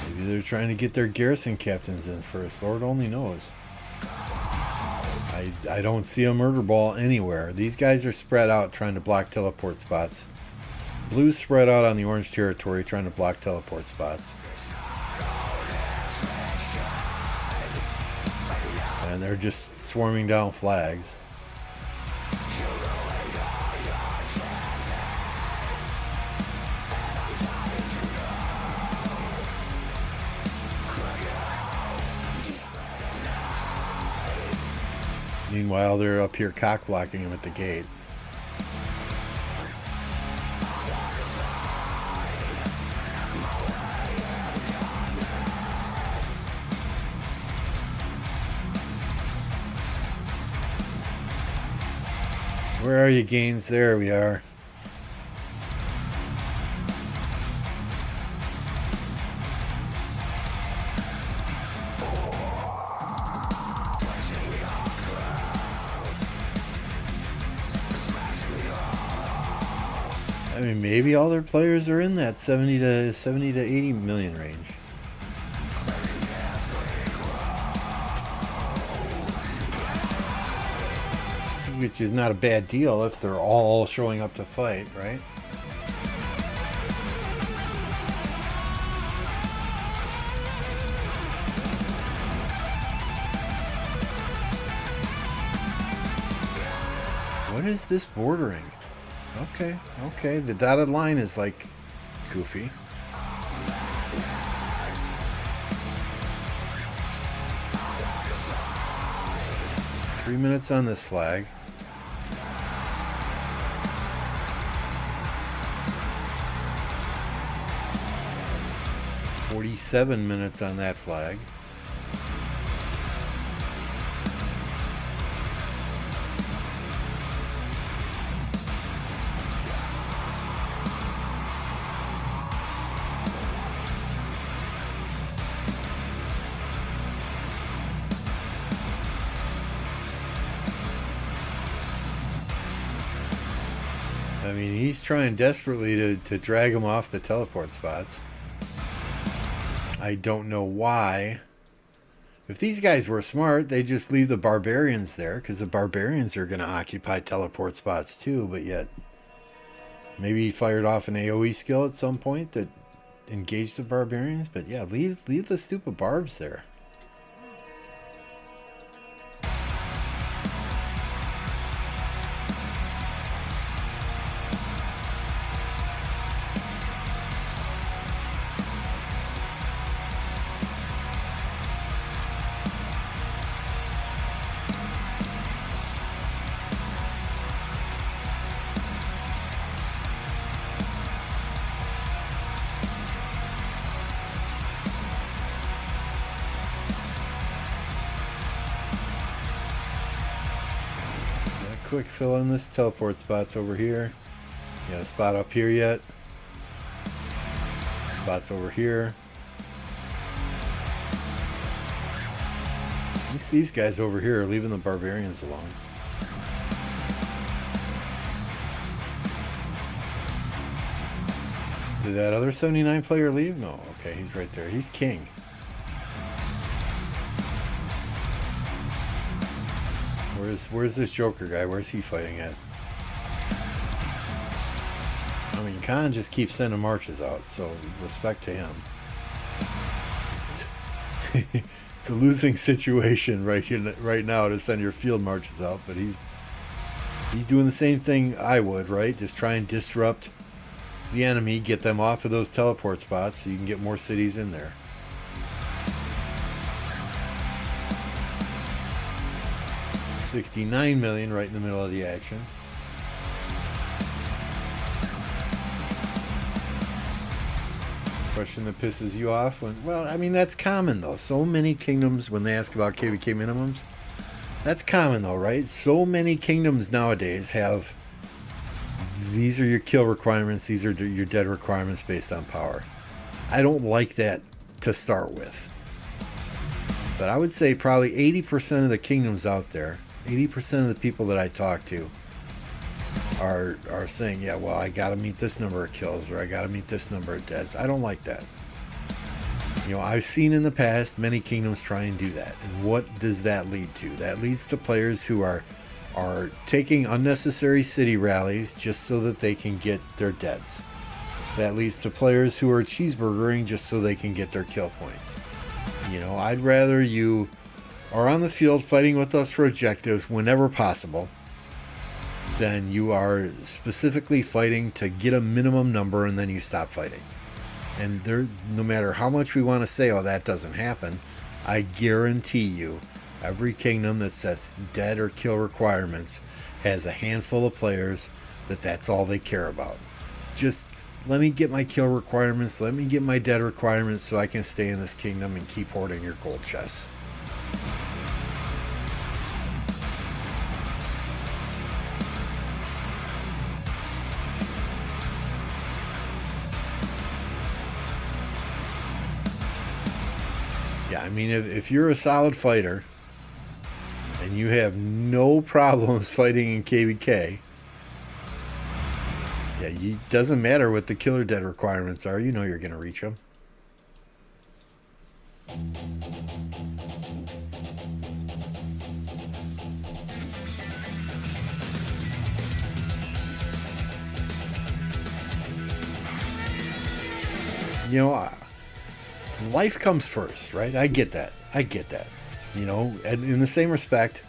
Maybe they're trying to get their garrison captains in first. Lord only knows. I don't see a murder ball anywhere. These guys are spread out trying to block teleport spots. Blue's spread out on the orange territory trying to block teleport spots. And they're just swarming down flags. Meanwhile, they're up here cock blocking him at the gate. Where are you, Gaines? There we are. I mean, maybe all their players are in that 70 to 80 million range. Which is not a bad deal if they're all showing up to fight, right? What is this bordering? Okay, the dotted line is like goofy. Three minutes on this flag. 47 minutes on that flag. I mean, he's trying desperately to drag him off the teleport spots. I don't know why. If these guys were smart, they just leave the barbarians there, because the barbarians are going to occupy teleport spots too, but yet maybe he fired off an AoE skill at some point that engaged the barbarians, but yeah, leave the stupid barbs there. Quick fill in this teleport spots over here. Got a spot up here yet. Spots over here. At least these guys over here are leaving the barbarians alone. Did that other 79 player leave? No. Okay, he's right there. He's king. Where's this Joker guy? Where's he fighting at? I mean, Khan just keeps sending marches out, so respect to him. It's a losing situation right now to send your field marches out, but he's doing the same thing I would, right? Just try and disrupt the enemy, get them off of those teleport spots so you can get more cities in there. $69 million right in the middle of the action. Question that pisses you off well, I mean, that's common though. So many kingdoms, when they ask about KvK minimums, that's common though, right? So many kingdoms nowadays have these are your kill requirements, these are your dead requirements based on power. I don't like that to start with. But I would say probably 80% of the kingdoms out there, 80% of the people that I talk to are saying, yeah, well, I got to meet this number of kills, or I got to meet this number of deaths. I don't like that. You know, I've seen in the past many kingdoms try and do that. And what does that lead to? That leads to players who are taking unnecessary city rallies just so that they can get their deads. That leads to players who are cheeseburgering just so they can get their kill points. You know, I'd rather you are on the field fighting with us for objectives whenever possible than you are specifically fighting to get a minimum number and then you stop fighting. And there, no matter how much we want to say, oh, that doesn't happen, I guarantee you every kingdom that sets dead or kill requirements has a handful of players that's all they care about. Just let me get my kill requirements, let me get my dead requirements so I can stay in this kingdom and keep hoarding your gold chests. Yeah, I mean, if you're a solid fighter and you have no problems fighting in KvK, yeah, it doesn't matter what the killer dead requirements are. You know you're going to reach them. You know, life comes first, right? I get that. You know, and in the same respect,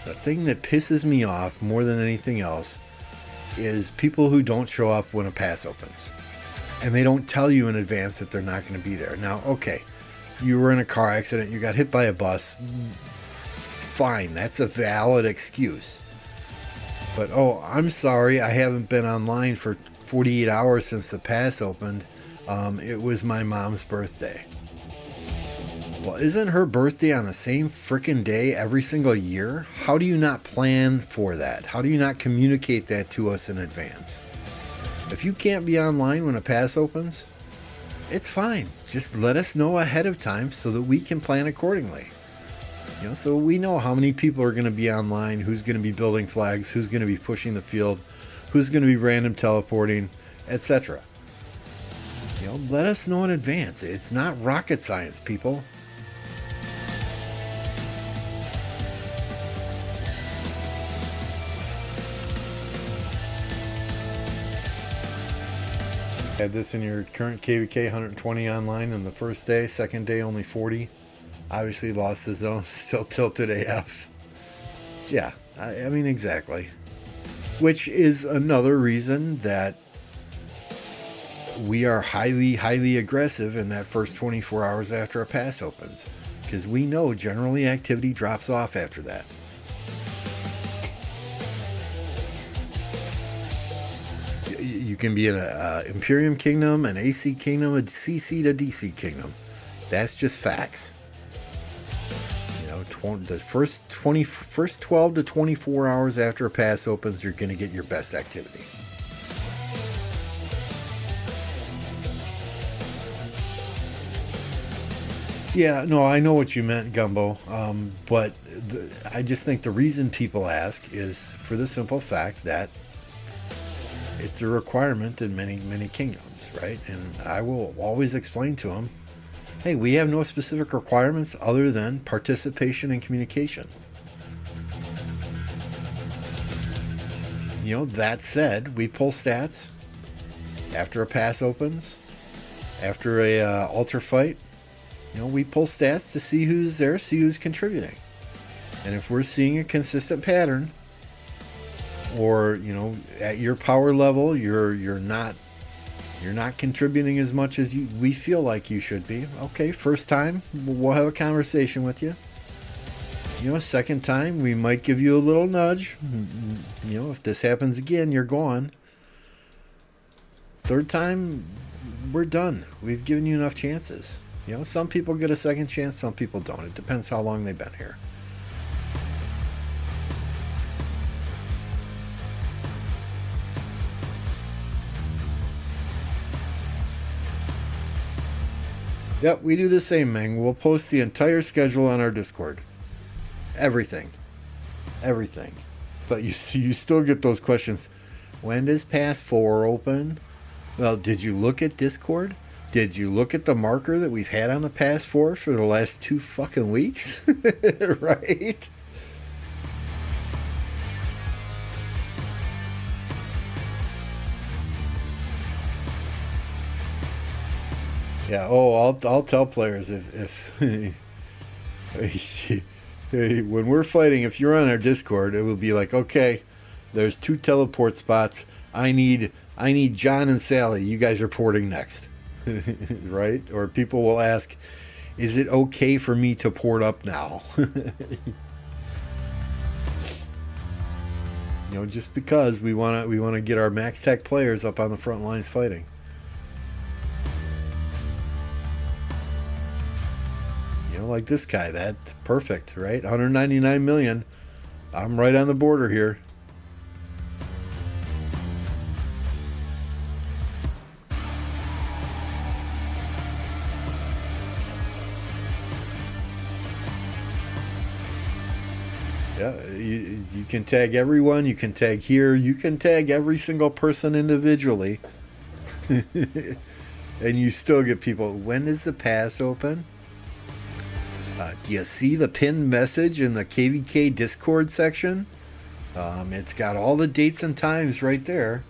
the thing that pisses me off more than anything else is people who don't show up when a pass opens. And they don't tell you in advance that they're not going to be there. Now, okay, you were in a car accident, you got hit by a bus. Fine, that's a valid excuse. But, oh, I'm sorry, I haven't been online for 48 hours since the pass opened. It was my mom's birthday. Well, isn't her birthday on the same frickin' day every single year? How do you not plan for that? How do you not communicate that to us in advance? If you can't be online when a pass opens, it's fine. Just let us know ahead of time so that we can plan accordingly. You know, so we know how many people are going to be online, who's going to be building flags, who's going to be pushing the field, who's going to be random teleporting, etc. You know, let us know in advance. It's not rocket science, people. Had this in your current KvK, 120 online in the first day, second day only 40. Obviously lost the zone, still tilted AF. Yeah, I mean, exactly. Which is another reason that we are highly aggressive in that first 24 hours after a pass opens. Because we know generally activity drops off after that. You can be in an Imperium Kingdom, an AC Kingdom, a CC to DC Kingdom. That's just facts. You know, the first 12 to 24 hours after a pass opens, you're going to get your best activity. Yeah, no, I know what you meant, Gumbo. But I just think the reason people ask is for the simple fact that it's a requirement in many kingdoms, right? And I will always explain to them, hey, we have no specific requirements other than participation and communication. You know, that said, we pull stats after a pass opens, after a altar fight. You know, we pull stats to see who's there, see who's contributing. And if we're seeing a consistent pattern, or, you know, at your power level, you're not contributing as much as we feel like you should be. Okay, first time, we'll have a conversation with you. You know, second time, we might give you a little nudge. You know, if this happens again, you're gone. Third time, we're done. We've given you enough chances. You know, some people get a second chance, some people don't. It depends how long they've been here. Yep, we do the same, Meng. We'll post the entire schedule on our Discord. Everything. Everything. But you still get those questions. When does Pass 4 open? Well, did you look at Discord? Did you look at the marker that we've had on the Pass 4 for the last 2 fucking weeks? Right? Yeah, I'll tell players if when we're fighting, if you're on our Discord, it will be like, okay, there's 2 teleport spots. I need John and Sally. You guys are porting next. Right? Or people will ask, is it okay for me to port up now? Just because we want to get our max tech players up on the front lines fighting. Like this guy, that's perfect, right? 199 million. I'm right on the border here. Yeah, you can tag everyone. You can tag here. You can tag every single person individually. And you still get people. When is the pass open? Do you see the pinned message in the KvK Discord section? It's got all the dates and times right there.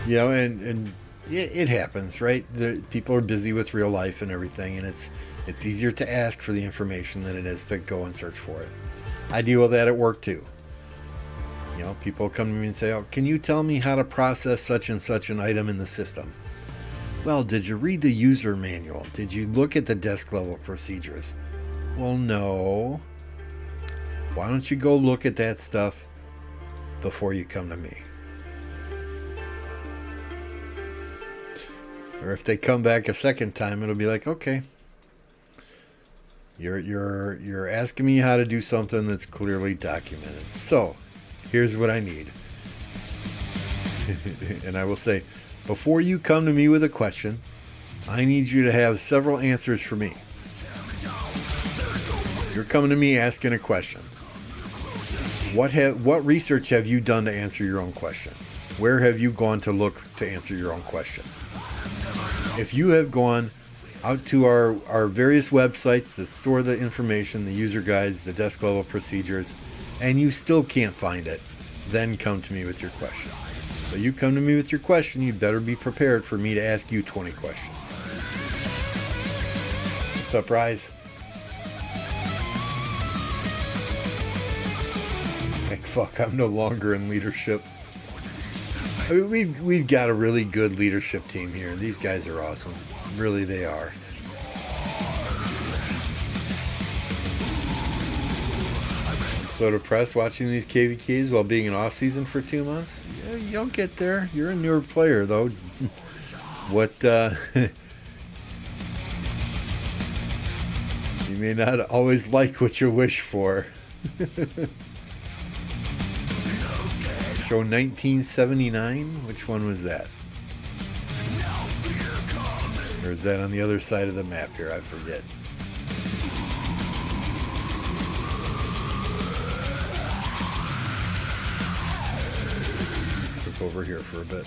And it happens, right? People are busy with real life and everything, and it's easier to ask for the information than it is to go and search for it. I deal with that at work too. People come to me and say, oh, can you tell me how to process such and such an item in the system? Well, did you read the user manual? Did you look at the desk level procedures? Well, no. Why don't you go look at that stuff before you come to me? Or if they come back a second time, it'll be like, okay, You're asking me how to do something that's clearly documented. So, here's what I need. And I will say, before you come to me with a question, I need you to have several answers for me. You're coming to me asking a question. What research have you done to answer your own question? Where have you gone to look to answer your own question? If you have gone out to our various websites that store the information, the user guides, the desk level procedures, and you still can't find it, then come to me with your question. So you come to me with your question, you better be prepared for me to ask you 20 questions. What's up, Rise? Like, fuck, I'm no longer in leadership. I mean, we've got a really good leadership team here. These guys are awesome. Really, they are. I'm so depressed watching these KvKs while being in off season for 2 months. Yeah, you'll get there. You're a newer player, though. You may not always like what you wish for. Show 1979? Which one was that? Or is that on the other side of the map here? I forget. Let's look over here for a bit.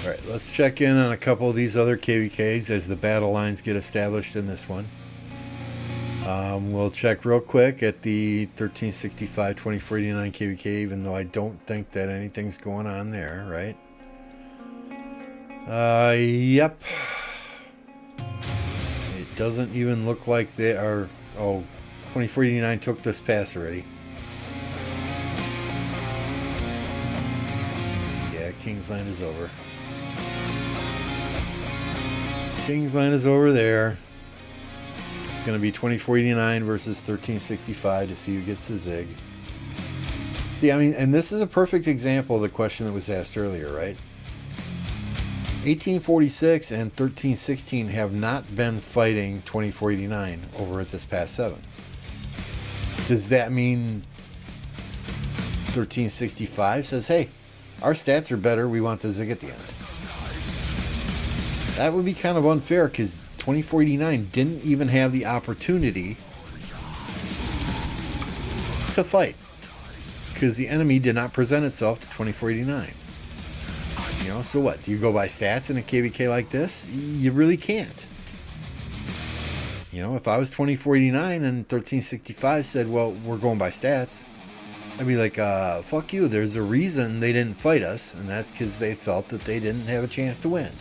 Alright, let's check in on a couple of these other KvKs as the battle lines get established in this one. We'll check real quick at the 1365 2489 KvK, even though I don't think that anything's going on there, right? Yep. It doesn't even look like they are... Oh, 2489 took this pass already. Yeah, Kingsland is over. Kingsland is over there. It's going to be 2049 versus 1365 to see who gets the zig. See, I mean, and this is a perfect example of the question that was asked earlier, right? 1846 and 1316 have not been fighting 2489 over at this past 7. Does that mean 1365 says, hey, our stats are better, we want the zig at the end? That would be kind of unfair because 2489 didn't even have the opportunity to fight because the enemy did not present itself to 2489. You know, so what? Do you go by stats in a KvK like this? You really can't. You know, if I was 2489 and 1365 said, well, we're going by stats, I'd be like, fuck you. There's a reason they didn't fight us, and that's because they felt that they didn't have a chance to win.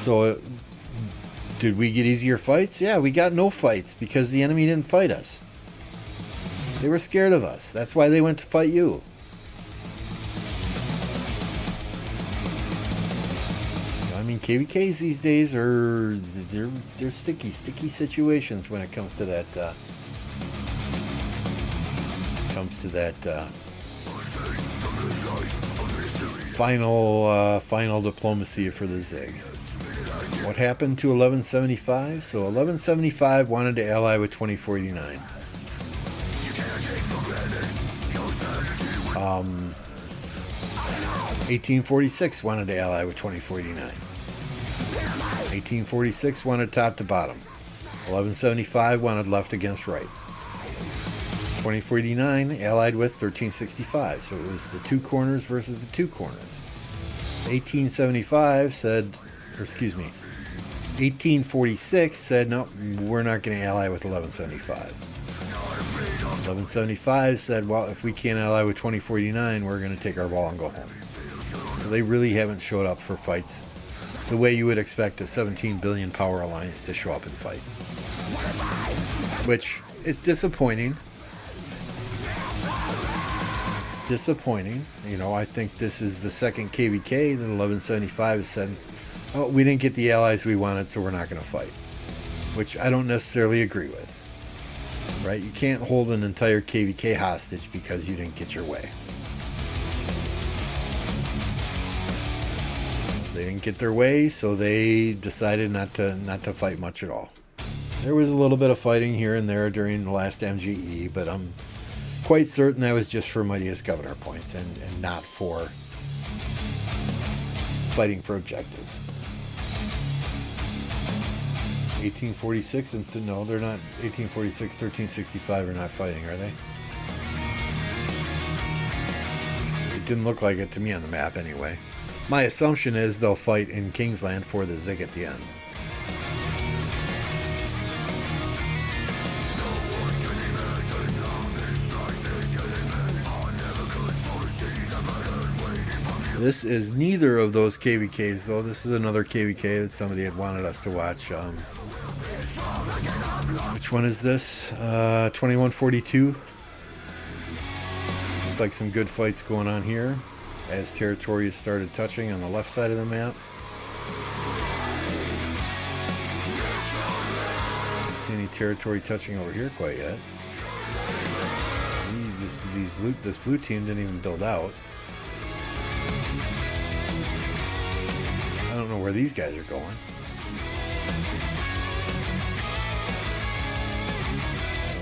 So, did we get easier fights? Yeah, we got no fights because the enemy didn't fight us. They were scared of us. That's why they went to fight you. I mean, KvKs these days are they're sticky situations when it comes to that final diplomacy for the zig. What happened to 1175? So 1175 wanted to ally with 2489. 1846 wanted to ally with 2489. 1846 wanted top to bottom. 1175 wanted left against right. 2489 allied with 1365. So it was the two corners versus the two corners. 1875 said, or excuse me, 1846 said, no, we're not going to ally with 1175. 1175 said, well, if we can't ally with 2049, we're going to take our ball and go home. So they really haven't showed up for fights the way you would expect a 17 billion power alliance to show up and fight. Which is disappointing. It's disappointing. You know, I think this is the second KvK that 1175 has said, oh, we didn't get the allies we wanted, so we're not going to fight. Which I don't necessarily agree with. Right? You can't hold an entire KvK hostage because you didn't get your way. They didn't get their way, so they decided not to fight much at all. There was a little bit of fighting here and there during the last MGE, but I'm quite certain that was just for mightiest governor points and not for fighting for objectives. 1846 and no, they're not. 1846, 1365 are not fighting, are they? It didn't look like it to me on the map anyway. My assumption is they'll fight in Kingsland for the zig at the end. This is neither of those KvKs, though. This is another KvK that somebody had wanted us to watch. Which one is this? 2142. Looks like some good fights going on here as territory has started touching on the left side of the map. Don't see any territory touching over here quite yet. This blue team didn't even build out. I don't know where these guys are going.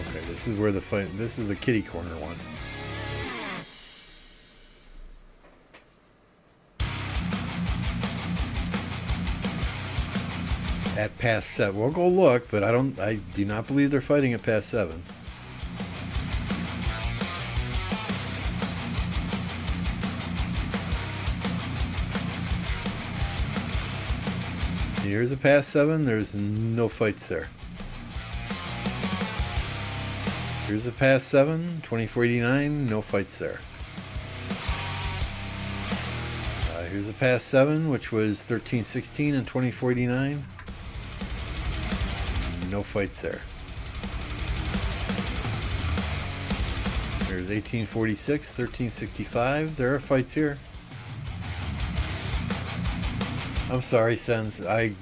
Okay, this is where the fight. This is the kitty corner one. At past 7. We'll go look, but I do not believe they're fighting at past 7. Here's a past 7. There's no fights there. Here's a past 7. 2489. No fights there. Here's a past 7, which was 1316 and 2049. No fights there. There's 1846, 1365. There are fights here. I'm sorry, Sens. I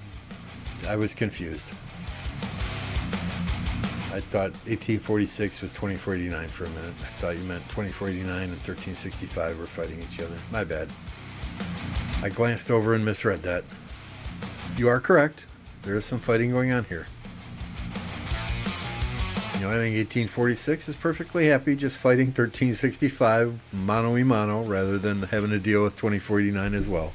I was confused. I thought 1846 was 2489 for a minute. I thought you meant 2489 and 1365 were fighting each other. My bad. I glanced over and misread that. You are correct. There is some fighting going on here. You know, I think 1846 is perfectly happy just fighting 1365 mano a mano rather than having to deal with 2489 as well.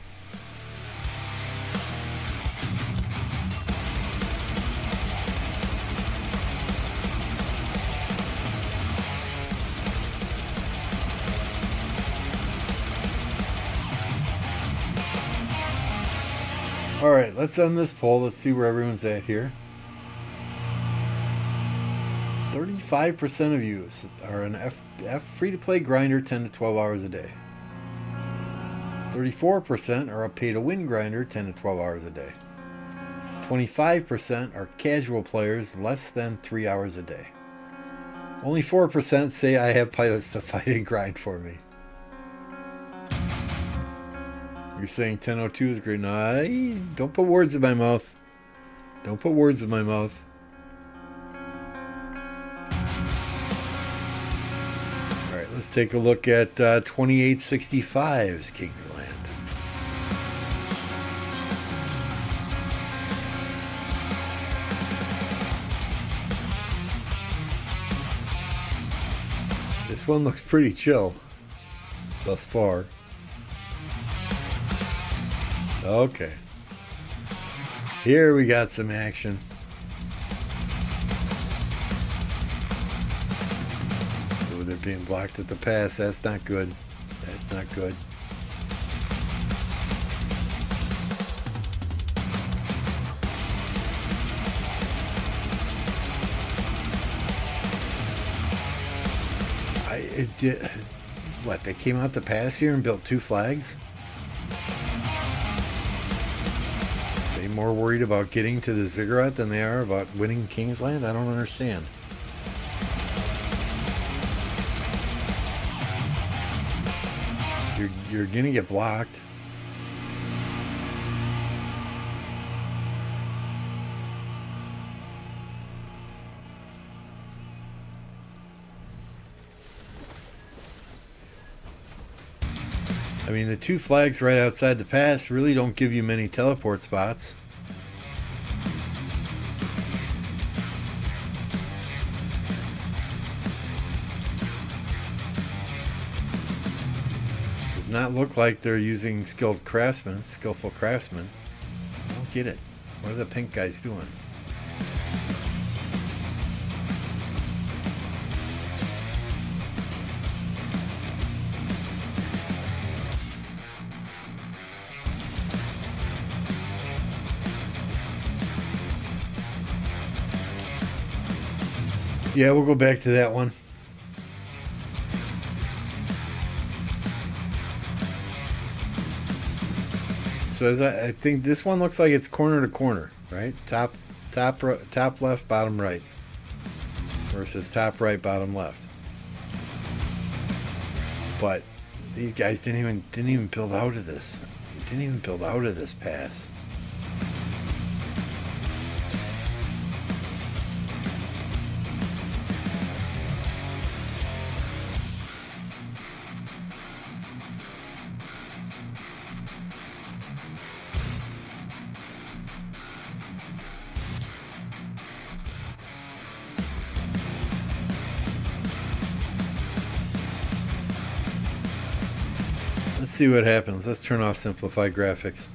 Alright, let's end this poll. Let's see where everyone's at here. 35% of you are an F free-to-play grinder 10 to 12 hours a day. 34% are a pay-to-win grinder 10 to 12 hours a day. 25% are casual players less than 3 hours a day. Only 4% say I have pilots to fight and grind for me. You're saying 1002 is great. No, don't put words in my mouth. Don't put words in my mouth. All right, let's take a look at 2865's Kingsland. This one looks pretty chill thus far. Okay. Here we got some action. Oh, they're being blocked at the pass. That's not good. That's not good. What, they came out the pass here and built 2 flags? More worried about getting to the ziggurat than they are about winning Kingsland? I don't understand. You're gonna get blocked. I mean, the 2 flags right outside the pass really don't give you many teleport spots. Does not look like they're using skillful craftsmen. I don't get it. What are the pink guys doing? Yeah, we'll go back to that one. So as I think this one looks like it's corner to corner, right? Top left, bottom right, versus top right, bottom left. But these guys didn't even build out of this. Didn't even build out of this pass. Let's see what happens. Let's turn off simplified graphics.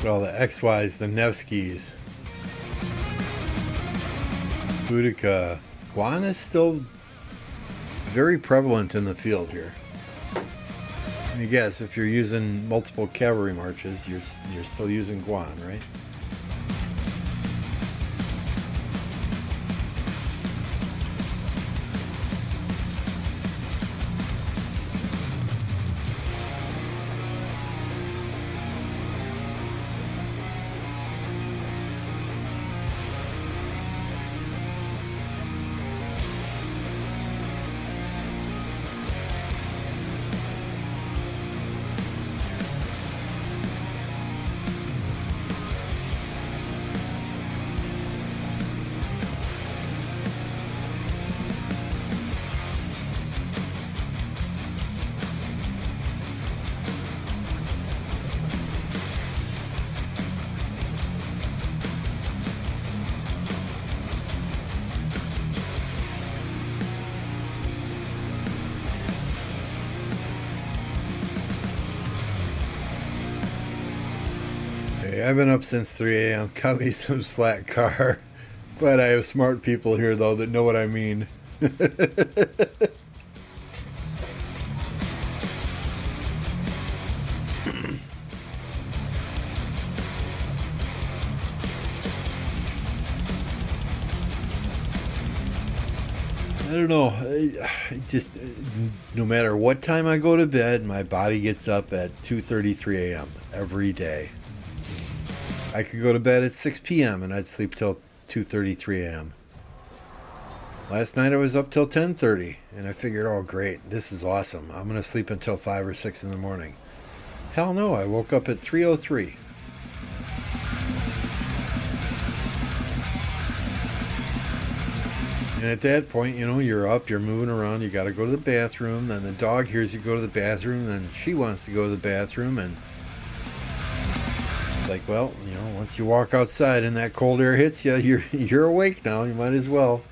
All the XYs, the Nevskis, Boudica. Guan is still very prevalent in the field here. I guess if you're using multiple cavalry marches, you're still using Guan, right? Anyway, I've been up since 3 a.m. Cut me some slack car. Glad I have smart people here, though, that know what I mean. I don't know. I just, no matter what time I go to bed, my body gets up at 2:33 a.m. every day. I could go to bed at 6 p.m. and I'd sleep till 2:33 a.m. Last night I was up till 10:30 and I figured, oh great, this is awesome. I'm going to sleep until 5 or 6 in the morning. Hell no, I woke up at 3:03. And at that point, you know, you're up, you're moving around, you got to go to the bathroom. Then the dog hears you go to the bathroom, then she wants to go to the bathroom. And it's like, well, you know, once you walk outside and that cold air hits you, you're awake now. You might as well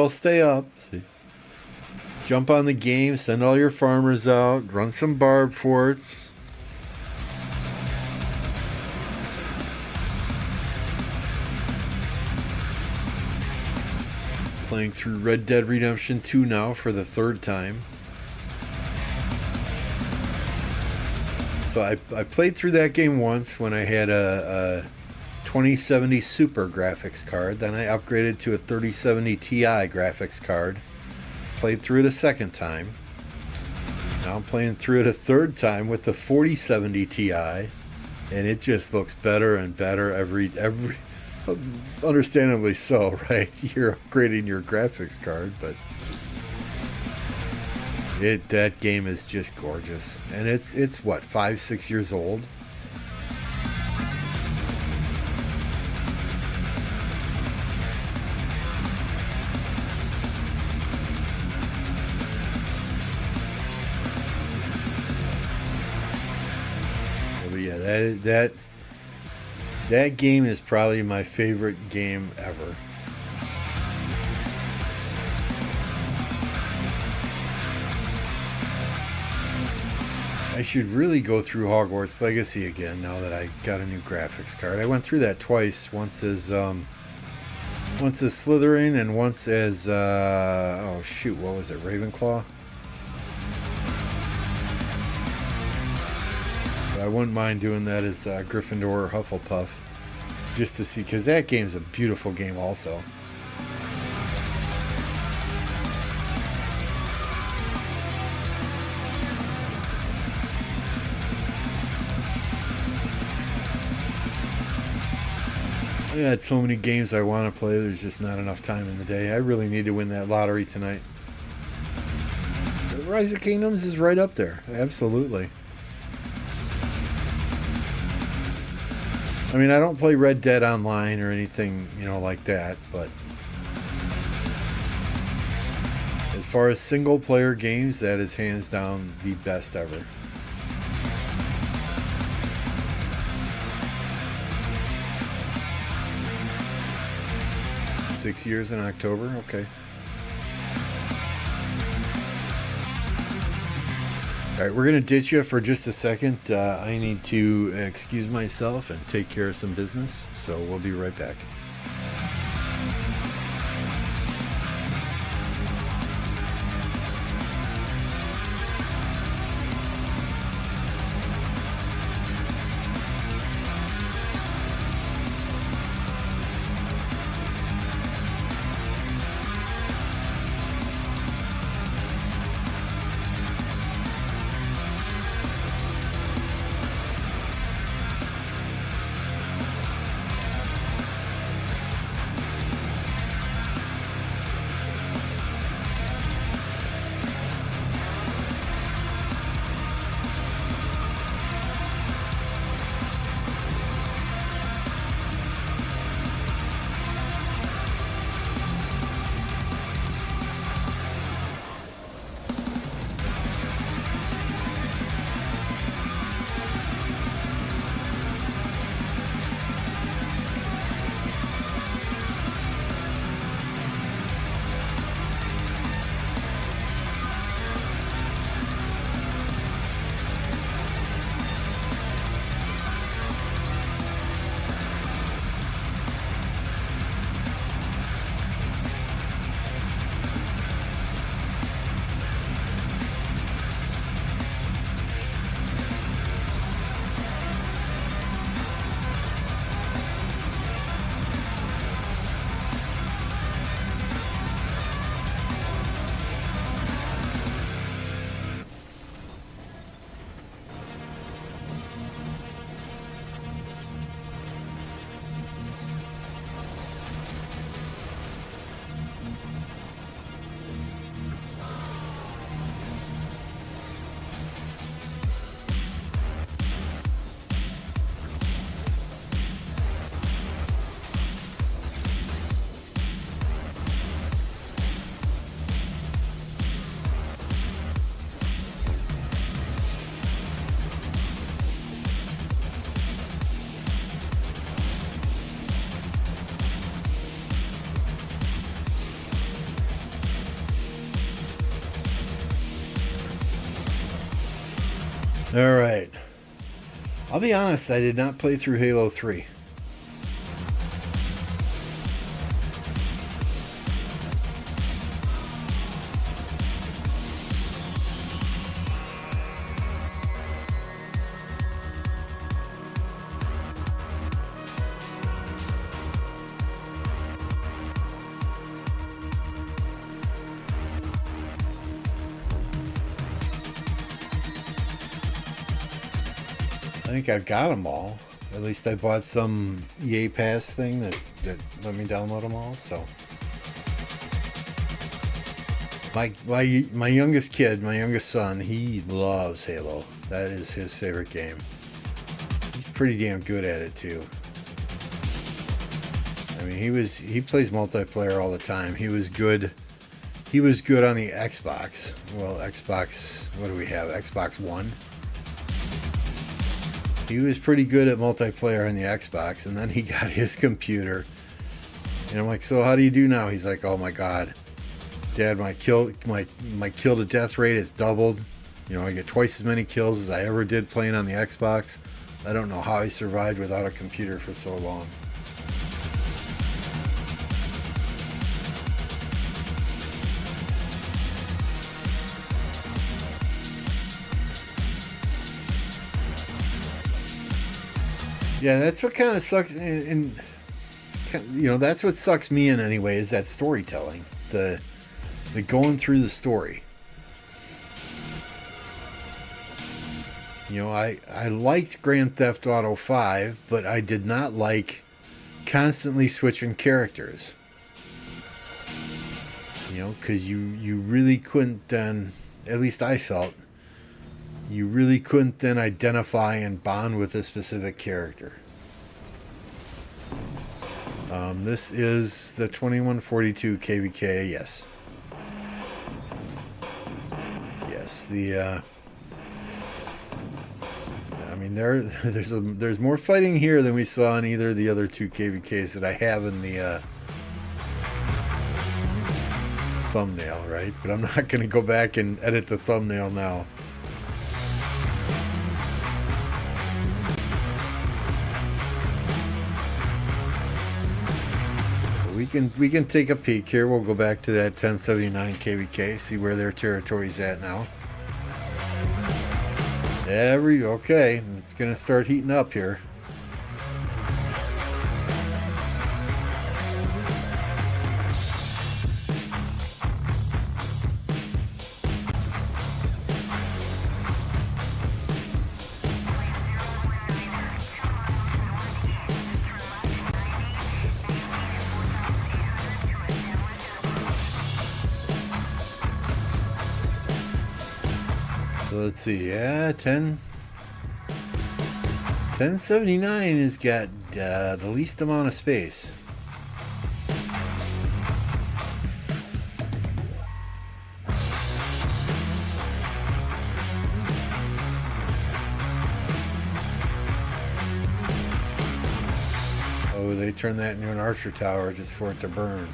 stay up. So jump on the game, send all your farmers out, run some barb forts. Playing through Red Dead Redemption 2 now for the third time. So I played through that game once when I had a 2070 Super graphics card. Then I upgraded to a 3070 Ti graphics card. Played through it a second time. Now I'm playing through it a third time with the 4070 Ti. And it just looks better and better every understandably so, right? You're upgrading your graphics card, but that game is just gorgeous. And it's what, 5-6 years old? But yeah, that game is probably my favorite game ever. I should really go through Hogwarts Legacy again now that I got a new graphics card. I went through that twice. Once as Slytherin and once as oh shoot, what was it? Ravenclaw. I wouldn't mind doing that as Gryffindor or Hufflepuff, just to see, because that game's a beautiful game also. I had so many games I want to play, there's just not enough time in the day. I really need to win that lottery tonight. Rise of Kingdoms is right up there, absolutely. I mean, I don't play Red Dead Online or anything, you know, like that, but as far as single player games, that is hands down the best ever. Six years in October, okay. All right, we're going to ditch you for just a second. I need to excuse myself and take care of some business, so we'll be right back. All right. I'll be honest, I did not play through Halo 3. I think I got them all. At least I bought some EA Pass thing that let me download them all. So my youngest kid, my youngest son, he loves Halo. That is his favorite game. He's pretty damn good at it too. I mean, he plays multiplayer all the time. He was good. He was good on the Xbox. Well, Xbox. What do we have? Xbox One. He was pretty good at multiplayer on the Xbox, and then he got his computer. And I'm like, so how do you do now? He's like, oh my God, Dad, my kill to death rate is doubled. You know, I get twice as many kills as I ever did playing on the Xbox. I don't know how he survived without a computer for so long. Yeah, that's what kind of sucks, and you know, that's what sucks me in anyway, is that storytelling, the going through the story. You know, I liked Grand Theft Auto 5, but I did not like constantly switching characters. You know, because you really couldn't then, at least I felt, you really couldn't then identify and bond with a specific character. This is the 2142 KvK, yes. Yes, I mean, there's more fighting here than we saw in either of the other two KvKs that I have in the thumbnail, right? But I'm not going to go back and edit the thumbnail now. We can take a peek here. We'll go back to that 1079 KvK, see where their territory's at now. Okay, it's gonna start heating up here. So let's see, yeah, 1079 has got the least amount of space. Oh, they turned that into an archer tower just for it to burn.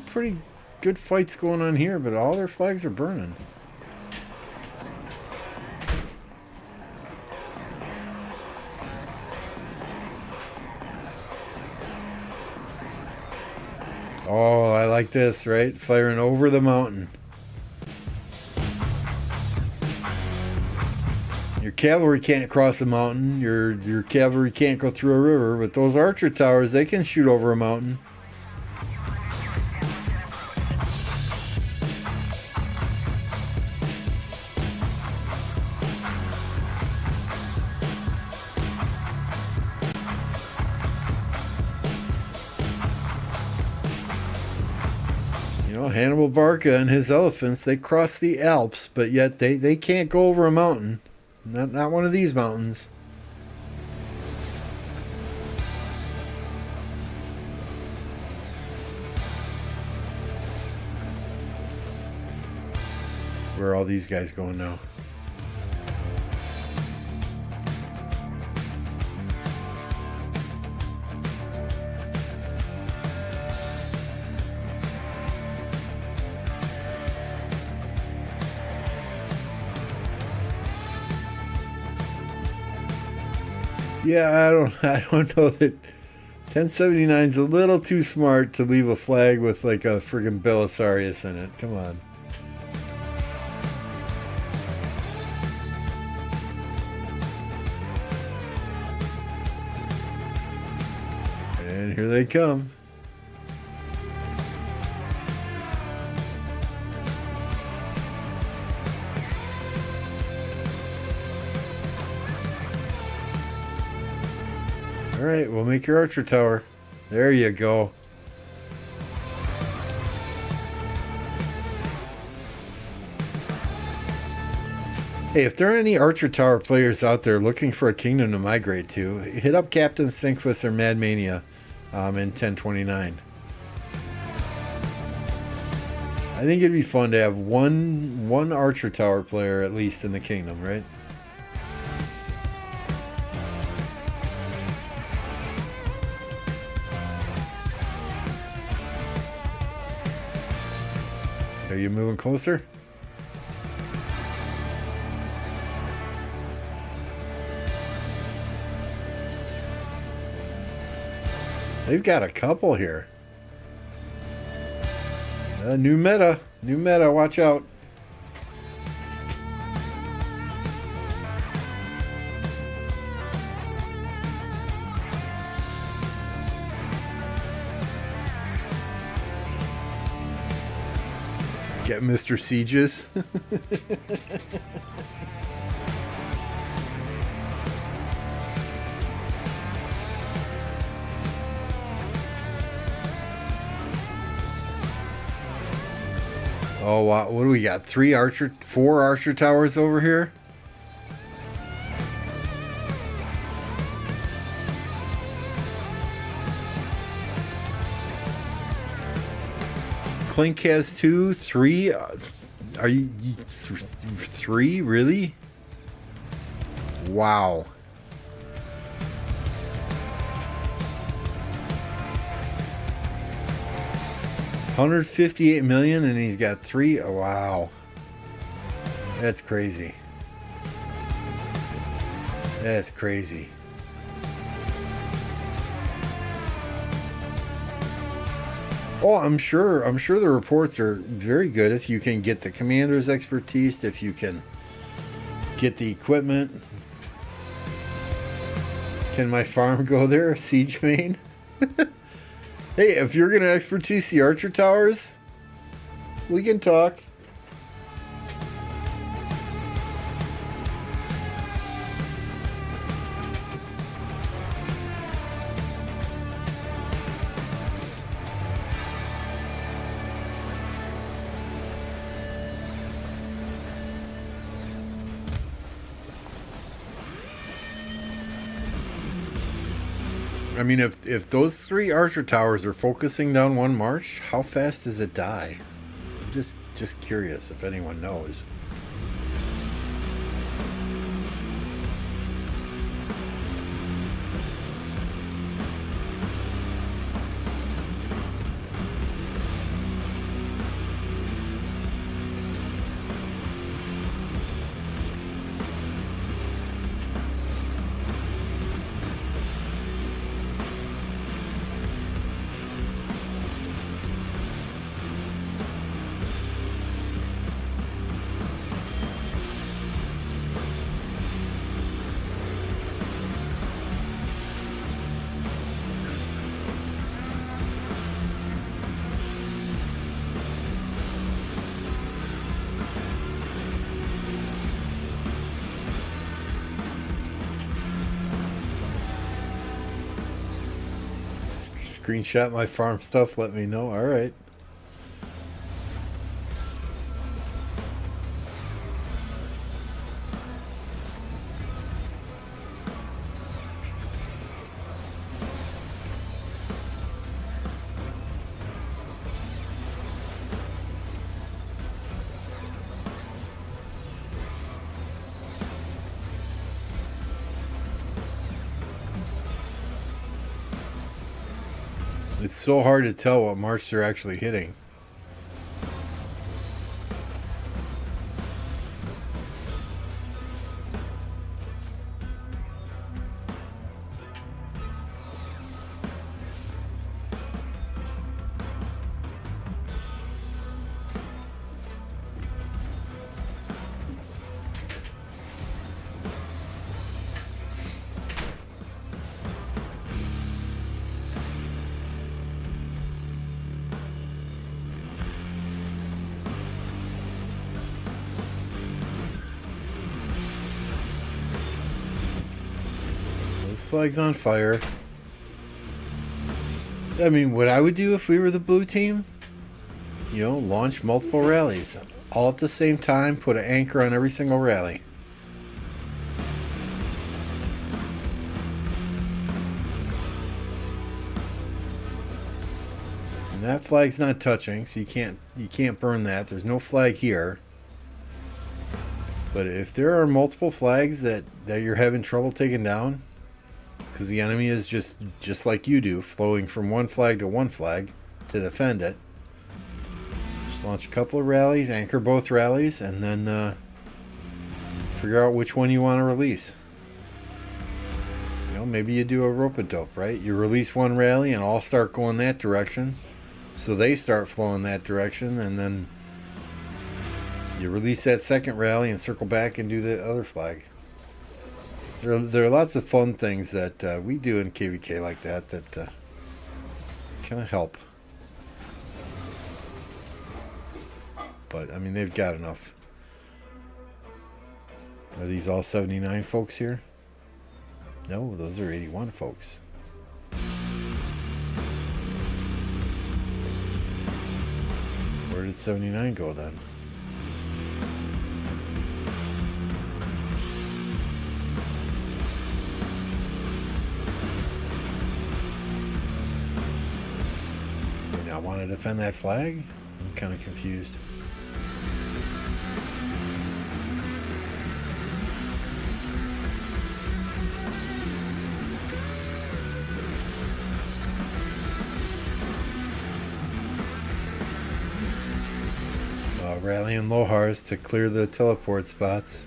Pretty good fights going on here, but all their flags are burning. Oh, I like this, right? Firing over the mountain. Your cavalry can't cross a mountain. Your cavalry can't go through a river, but those archer towers, they can shoot over a mountain. Hannibal Barca and his elephants, they cross the Alps, but yet they can't go over a mountain. Not one of these mountains. Where are all these guys going now? Yeah, I don't know that 1079's a little too smart to leave a flag with like a friggin' Belisarius in it. Come on. And here they come. All right, we'll make your archer tower. There you go. Hey, if there are any archer tower players out there looking for a kingdom to migrate to, hit up Captain Stinkfus or Madmania in 1029. I think it'd be fun to have one archer tower player at least in the kingdom, right? Are you moving closer? They've got a couple here. New meta, watch out. Get Mr. Sieges. Oh wow, what do we got? 4 archer towers over here? Clink has 2, 3. Are you 3? Really? Wow. $158 million and he's got 3. Oh, wow. That's crazy. That's crazy. Oh, I'm sure the reports are very good if you can get the commander's expertise, if you can get the equipment. Can my farm go there? Siege main? Hey, if you're going to expertise the archer towers, we can talk. I mean, if those 3 archer towers are focusing down one march, how fast does it die? I'm just curious if anyone knows. Screenshot my farm stuff, let me know. All right. It's so hard to tell what march they're actually hitting. Flag's on fire. I mean, what I would do if we were the blue team, you know, launch multiple rallies all at the same time, put an anchor on every single rally. And that flag's not touching, so you can't burn that. There's no flag here. But if there are multiple flags that you're having trouble taking down, because the enemy is just like you do, flowing from one flag to one flag to defend it. Just launch a couple of rallies, anchor both rallies, and then figure out which one you want to release. You know, maybe you do a rope-a-dope, right? You release one rally and all start going that direction, so they start flowing that direction, and then you release that second rally and circle back and do the other flag. There are lots of fun things that we do in KvK like that kind of help. But, I mean, they've got enough. Are these all 79 folks here? No, those are 81 folks. Where did 79 go then? I want to defend that flag? I'm kind of confused. Rallying Lohars to clear the teleport spots.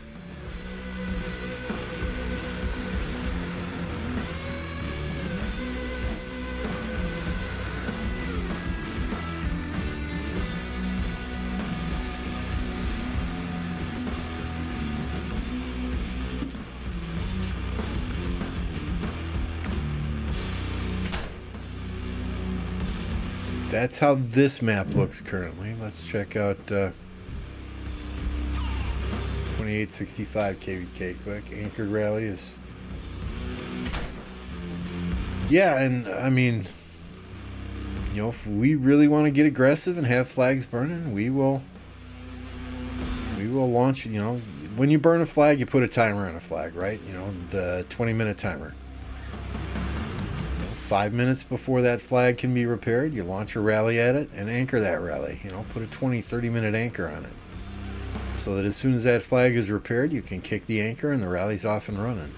That's how this map looks currently. Let's check out 2865 KvK quick. Anchored rally is... Yeah, and I mean, you know, if we really want to get aggressive and have flags burning, we will launch, you know, when you burn a flag, you put a timer on a flag, right? You know, the 20-minute timer. 5 minutes before that flag can be repaired, you launch a rally at it and anchor that rally. You know, put a 20-30 minute anchor on it, so that as soon as that flag is repaired, you can kick the anchor and the rally's off and running.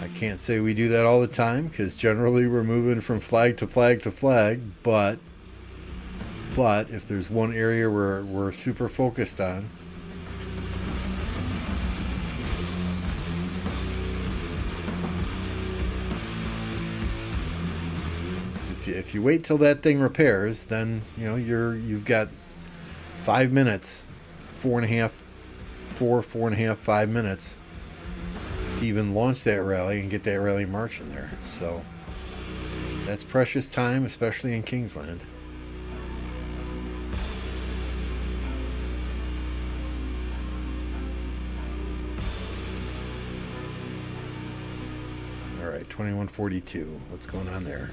I can't say we do that all the time, because generally we're moving from flag to flag to flag, but if there's one area we're super focused on, if you wait till that thing repairs, then you know you've got 5 minutes, 5 minutes to even launch that rally and get that rally marching there. So that's precious time, especially in Kingsland. All right, 2142. What's going on there?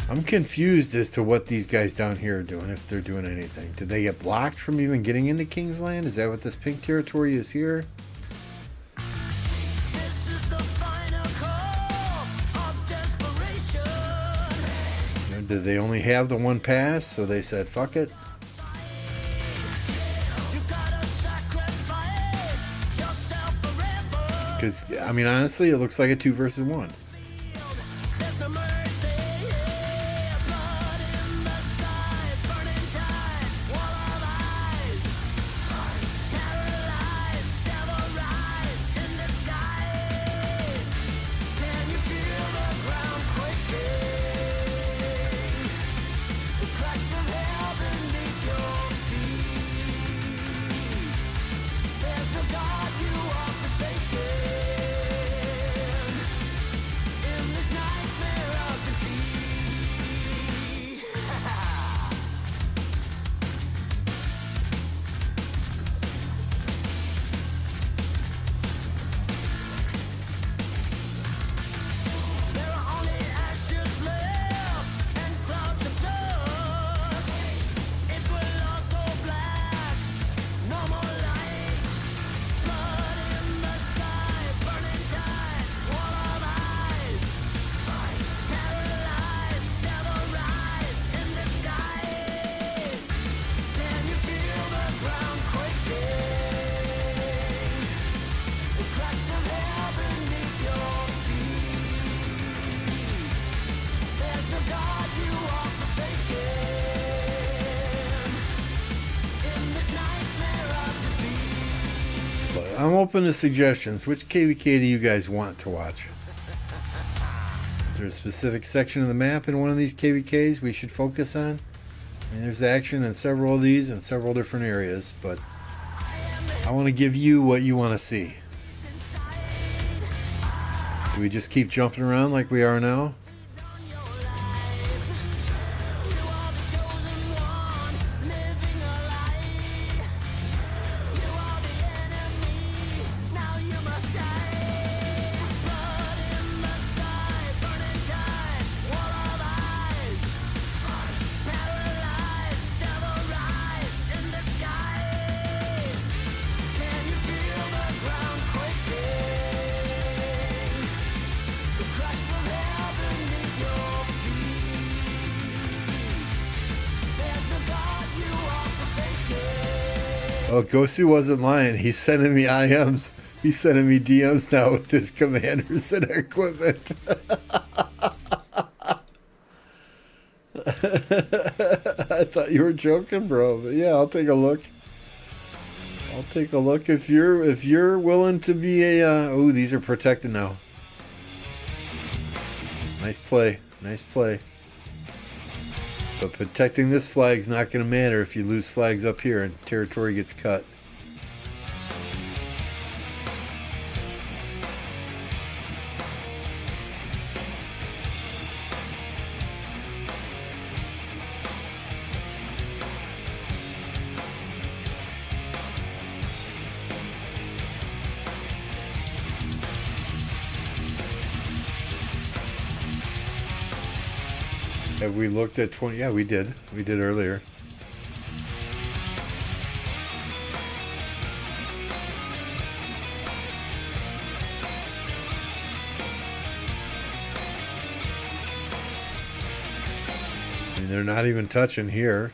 I'm confused as to what these guys down here are doing, if they're doing anything. Did they get blocked from even getting into Kingsland? Is that what this pink territory is here? This is the final call of desperation. You know, did they only have the one pass, so they said, fuck it? You gotta sacrifice yourself forever. Because, I mean, honestly, it looks like a 2 versus 1. There's no mercy. Blood in the sky, burning tides, wall of eyes. Paralyzed, devil rise in the skies. Can you feel the ground quaking? The cracks of hell beneath your feet. There's no God, you are forsaken. In this nightmare of defeat. There are only ashes left and clouds of dust. It will all go black, no more light. Blood in the sky, burning tides, wall of eyes. Paralyzed, devil rise in the skies. Can you feel the ground quaking? The cracks of hell beneath your feet. There's no God, you are forsaken. In this nightmare of defeat. But I'm open to suggestions. Which KvK do you guys want to watch? Is there a specific section of the map in one of these KvKs we should focus on? I mean, there's action in several of these in several different areas, but I want to give you what you want to see. Do we just keep jumping around like we are now? On your life, you are the chosen one, living a lie. You are the enemy, now you must die. Blood in the sky, burning tides, wall of eyes. Paralyzed, devil rise in the skies. Can you feel the ground quaking? The cracks of hell beneath your feet. There's no God, you are forsaken. Oh, Gosu wasn't lying. He's sending me IMs. He's sending me DMs now with his commanders and equipment. I thought you were joking, bro. But yeah, I'll take a look. I'll take a look if you're willing to be a. Oh, these are protected now. Nice play. Nice play. But protecting this flag's not going to matter if you lose flags up here and territory gets cut. Have we looked at 20? Yeah, we did. We did earlier. I mean, they're not even touching here.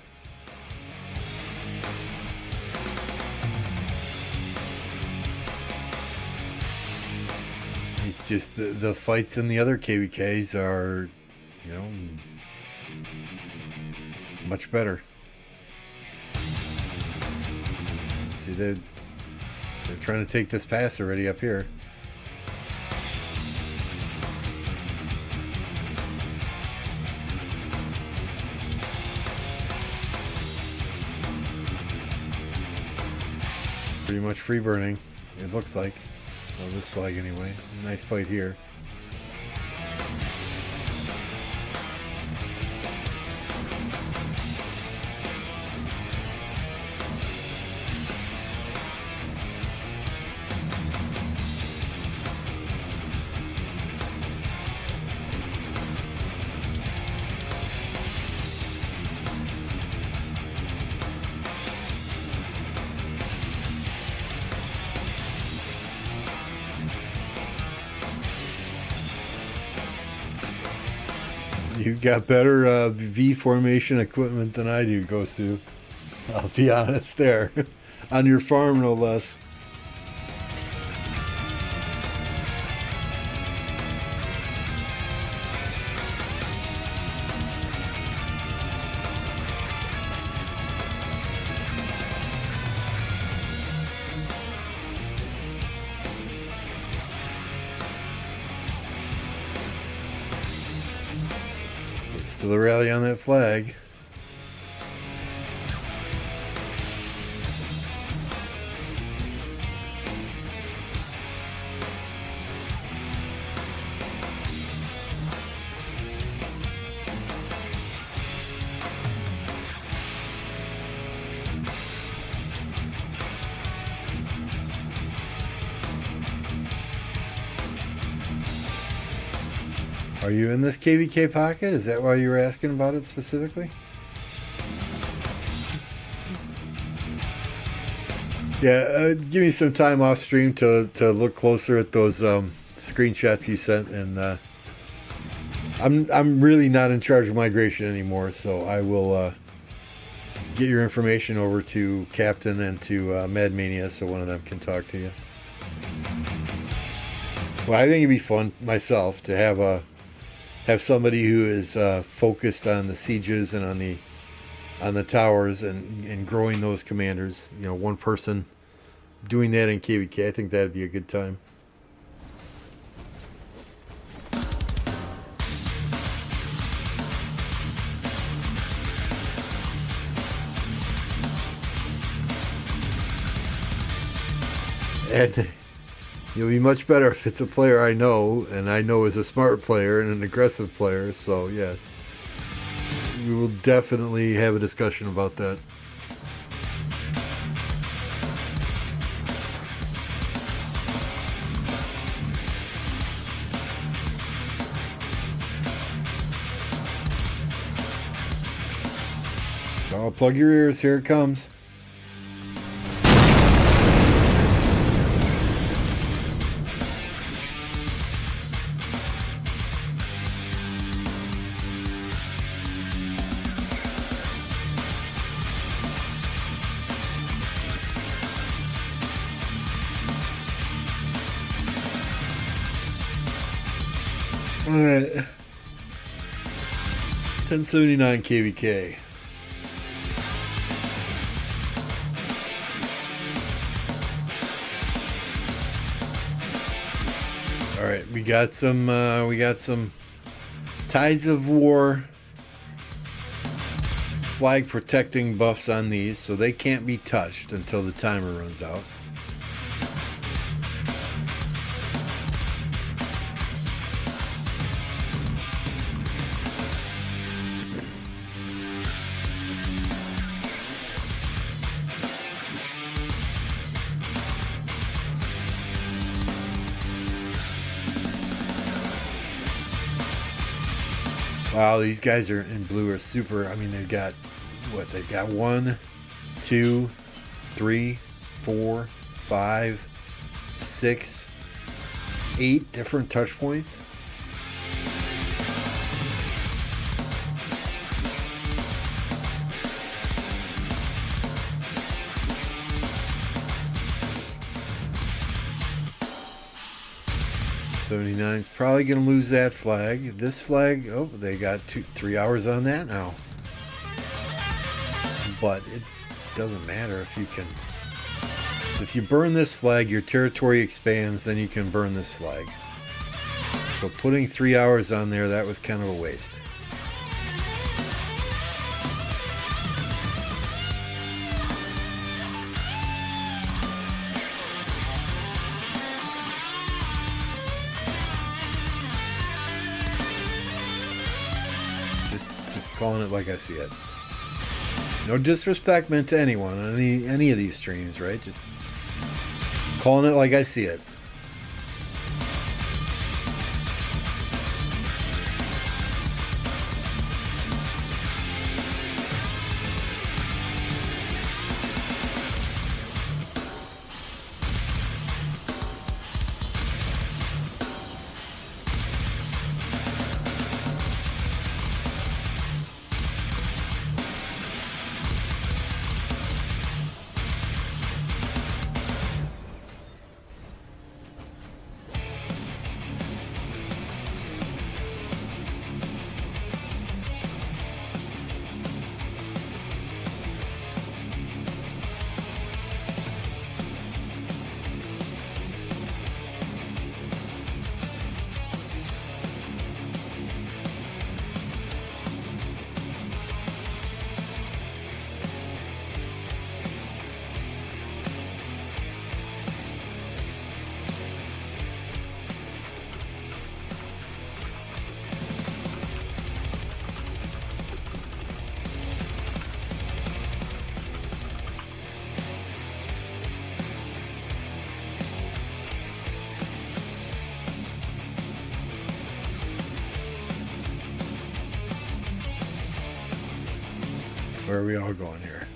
It's just the fights in the other KvKs are, you know, much better. See, they're trying to take this pass already up here. Pretty much free burning, it looks like. Well, this flag anyway. Nice fight here. You got better V formation equipment than I do, Gosu. I'll be honest there. On your farm, no less. Still a rally on that flag. Are you in this KvK pocket? Is that why you were asking about it specifically? Yeah, give me some time off stream to look closer at those screenshots you sent, and I'm really not in charge of migration anymore, so I will get your information over to Captain and to Mad Mania, so one of them can talk to you. Well, I think it'd be fun myself to have somebody who is focused on the sieges and on the towers and growing those commanders. You know, one person doing that in KvK. I think that'd be a good time. And you'll be much better if it's a player I know, and I know is a smart player and an aggressive player. So, yeah, we will definitely have a discussion about that. Oh, plug your ears. Here it comes. Alright. 1079 KvK. Alright, we got some Tides of War flag protecting buffs on these, so they can't be touched until the timer runs out. Wow, these guys are in blue are super. I mean, they've got what? They've got 1, 2, 3, 4, 5, 6, 8 different touch points. '79's probably going to lose that flag. This flag, oh, they got 3 hours on that now. But it doesn't matter if you can. If you burn this flag, your territory expands, then you can burn this flag. So putting 3 hours on there, that was kind of a waste. Calling it like I see it. No disrespect meant to anyone on any of these streams, right? Just calling it like I see it. Where are we all going here?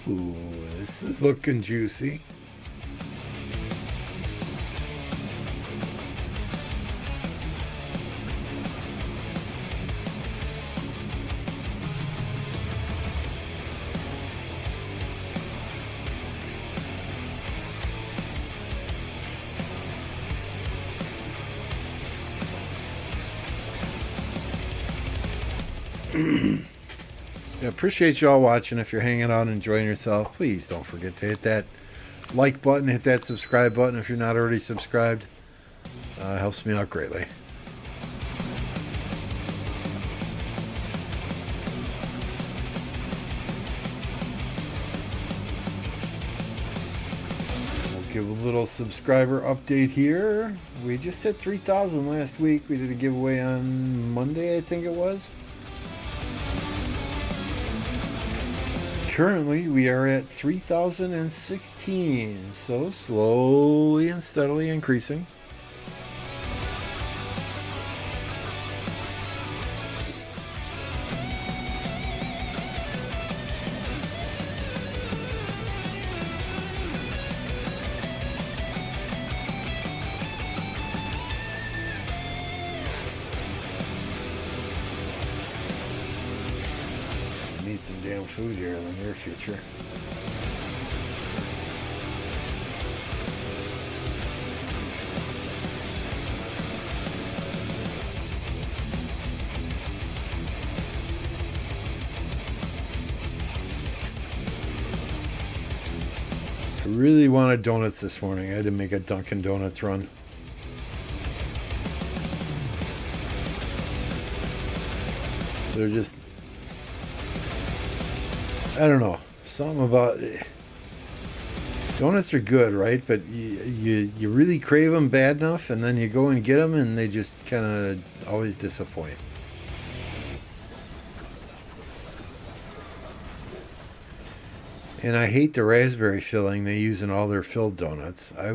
Ooh, this is looking juicy. I appreciate you all watching. If you're hanging out and enjoying yourself, please don't forget to hit that like button, hit that subscribe button if you're not already subscribed. It helps me out greatly. We'll give a little subscriber update here. We just hit 3,000 last week. We did a giveaway on Monday, I think it was. Currently, we are at 3,016, so slowly and steadily increasing. Need some damn food here in the near future. I really wanted donuts this morning. I had to make a Dunkin' Donuts run. They're just, I don't know, something about it. Donuts are good, right? But you really crave them bad enough, and then you go and get them, and they just kind of always disappoint. And I hate the raspberry filling they use in all their filled donuts. I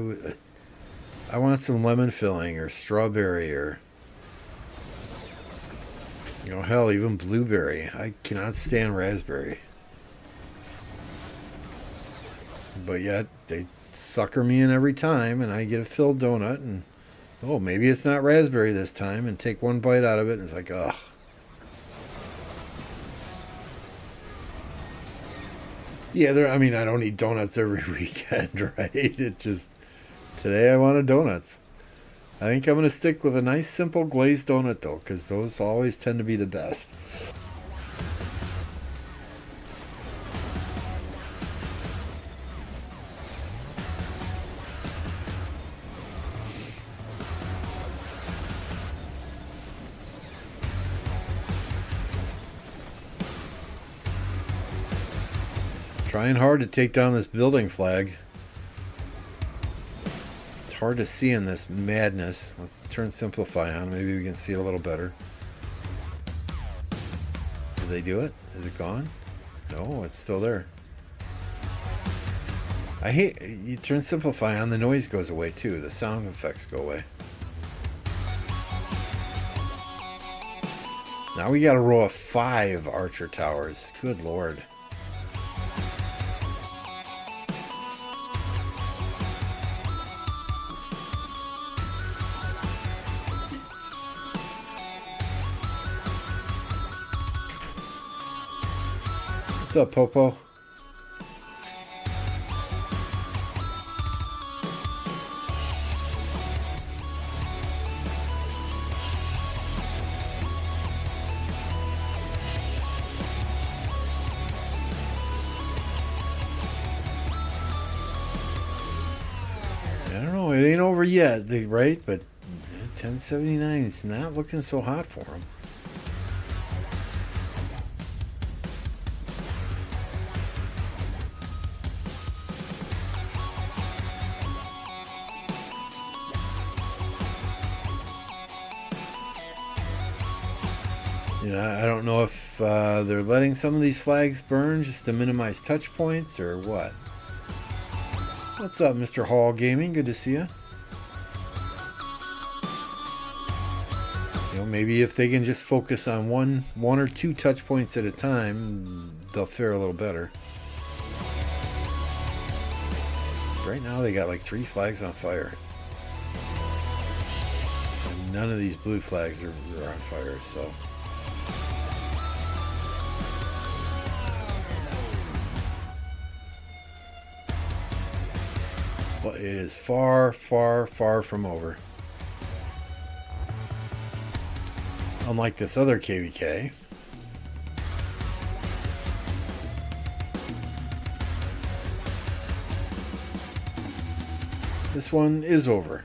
want some lemon filling or strawberry or, you know, hell, even blueberry. I cannot stand raspberry. But yet they sucker me in every time, and I get a filled donut, and oh, maybe it's not raspberry this time, and take one bite out of it, and it's like, ugh. Yeah, I mean, I don't eat donuts every weekend, right? It just, today I wanted donuts. I think I'm going to stick with a nice, simple glazed donut, though, because those always tend to be the best. Trying hard to take down this building flag. It's hard to see in this madness. Let's turn Simplify on. Maybe we can see it a little better. Did they do it? Is it gone? No, it's still there. I hate, you turn Simplify on, the noise goes away too. The sound effects go away. Now we got a row of 5 Archer towers. Good Lord. What's up, Popo? I don't know. It ain't over yet, right? But 1079 is not looking so hot for him. You know, I don't know if they're letting some of these flags burn just to minimize touch points or what. What's up, Mr. Hall Gaming? Good to see you. You know, maybe if they can just focus on one or two touch points at a time, they'll fare a little better. Right now they got like 3 flags on fire. And none of these blue flags are on fire, so. But it is far, far, far from over. Unlike this other KvK. This one is over.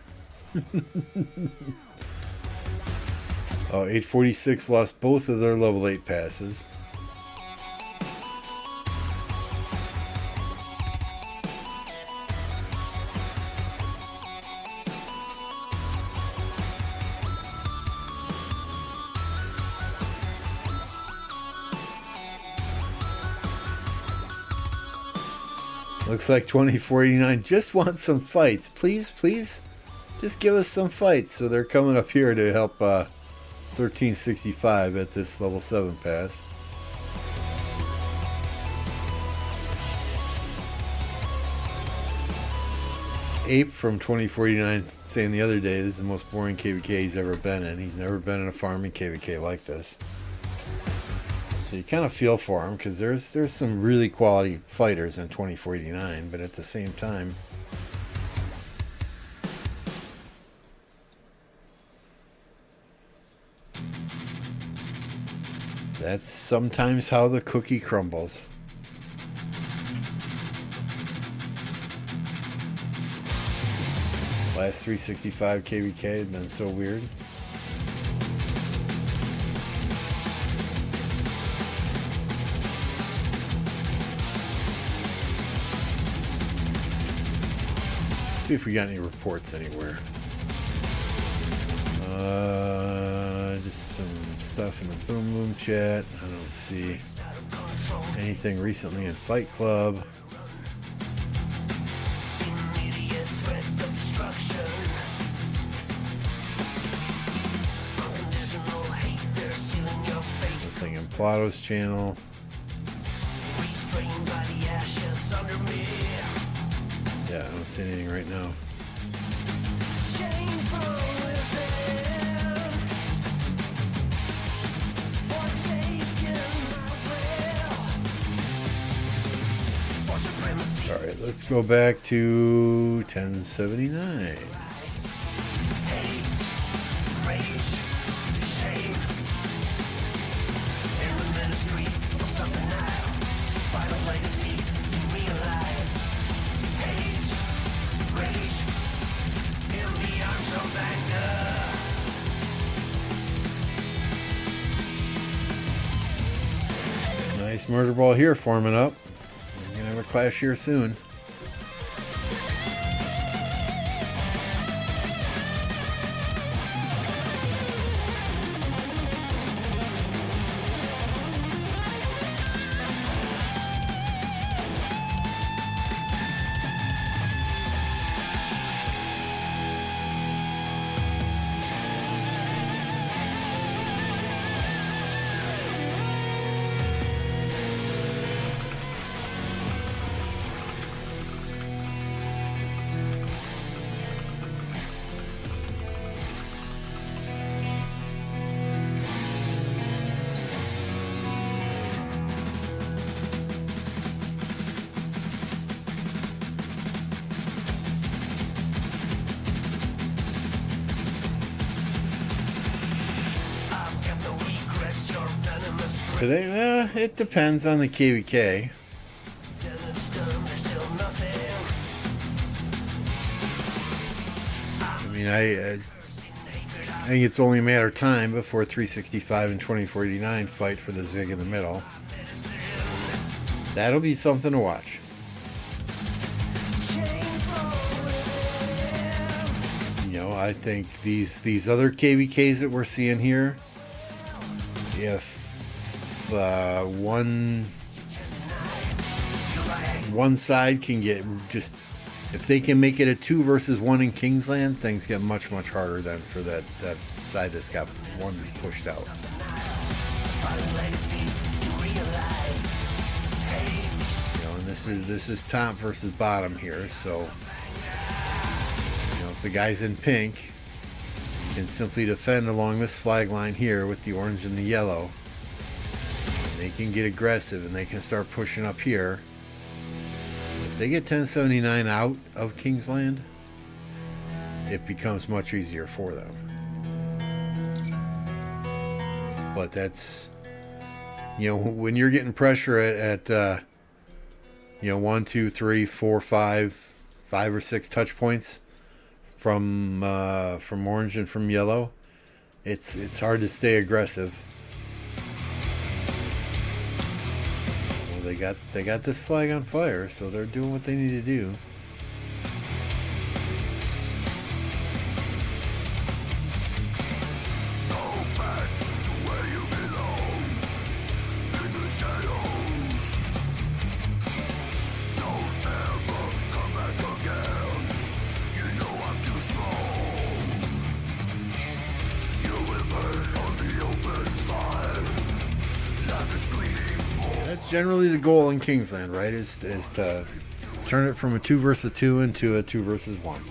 846 lost both of their level 8 passes. Looks like 2049 just wants some fights. Please, please, just give us some fights. So they're coming up here to help 1365 at this level 7 pass. Ape from 2049 saying the other day, this is the most boring KvK he's ever been in. He's never been in a farming KvK like this. So you kind of feel for him, because there's some really quality fighters in 2049, but at the same time, that's sometimes how the cookie crumbles. Last 365 KvK had been so weird. See if we got any reports anywhere. Just some stuff in the Boom Boom chat. I don't see anything recently in Fight Club. Nothing in Plato's channel. Yeah, I don't see anything right now. Alright, let's go back to 1079. Nice murder ball here forming up. We're gonna have a clash here soon. Today, it depends on the KvK. I mean, I think it's only a matter of time before 365 and 2049 fight for the zig in the middle. That'll be something to watch. You know, I think these other KvKs that we're seeing here, if one side can get just if they can make it a 2 versus 1 in Kingsland, things get much, much harder then for that side that's got one pushed out. You know, and this is top versus bottom here, so you know, if the guys in pink can simply defend along this flag line here with the orange and the yellow, and they can get aggressive and they can start pushing up here. If they get 1079 out of Kingsland, it becomes much easier for them. But that's, you know, when you're getting pressure at you know, 1, 2, 3, 4, 5 or 6 touch points from orange and from yellow, it's hard to stay aggressive. Well, they got this flag on fire, so they're doing what they need to do. That's generally the goal in Kingsland, right? Is to turn it from a 2 versus 2 into a 2 versus 1.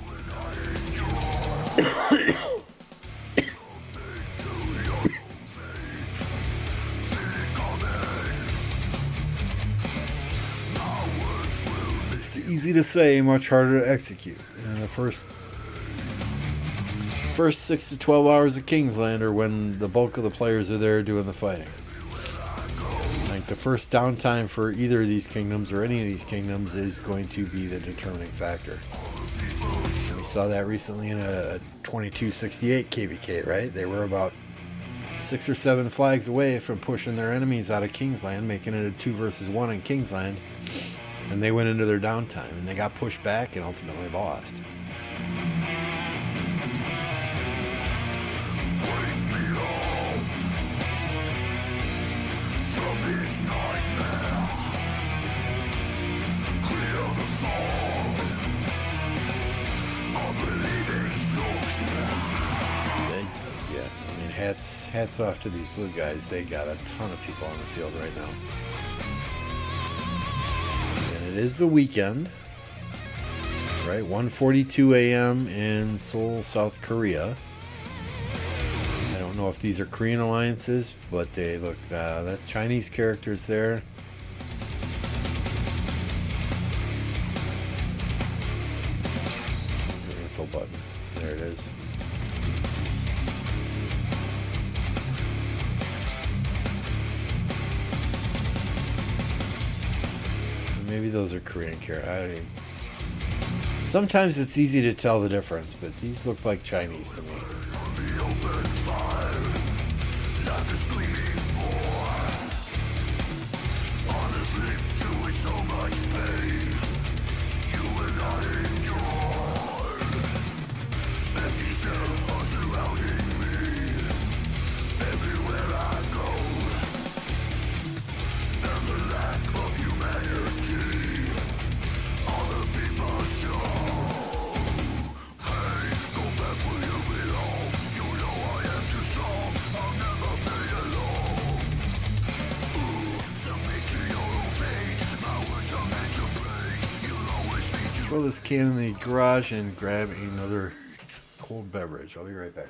It's easy to say, much harder to execute. And the first 6 to 12 hours of Kingsland are when the bulk of the players are there doing the fighting. Like the first downtime for either of these kingdoms or any of these kingdoms is going to be the determining factor. And we saw that recently in a 2268 KvK, right? They were about 6 or 7 flags away from pushing their enemies out of Kingsland, making it a 2 versus 1 in Kingsland, and they went into their downtime and they got pushed back and ultimately lost. Hats off to these blue guys. They got a ton of people on the field right now. And it is the weekend, right? 1:42 a.m. in Seoul, South Korea. I don't know if these are Korean alliances, but they look, that's Chinese characters there. The info button. There it is. Maybe those are Korean characters. Sometimes it's easy to tell the difference, but these look like Chinese to me. Throw this can in the garage and grab another cold beverage. I'll be right back.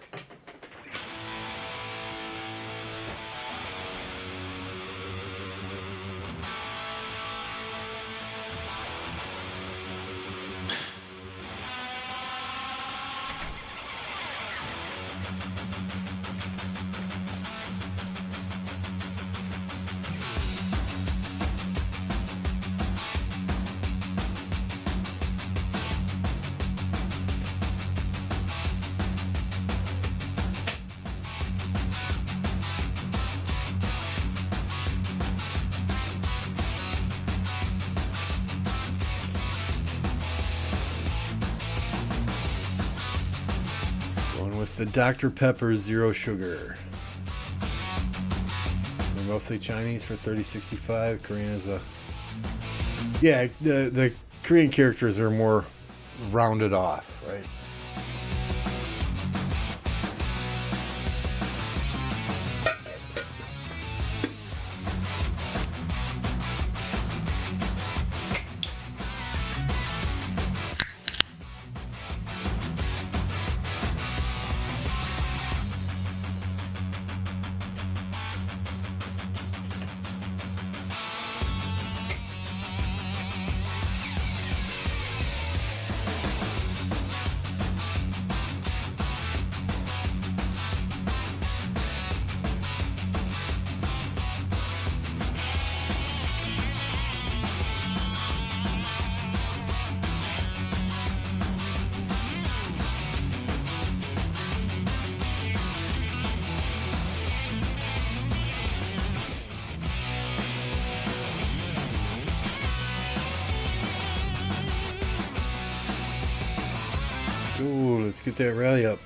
With the Dr. Pepper Zero Sugar. They're mostly Chinese for 3065. Korean is a... Yeah, the Korean characters are more rounded off, right? Ooh, let's get that rally up.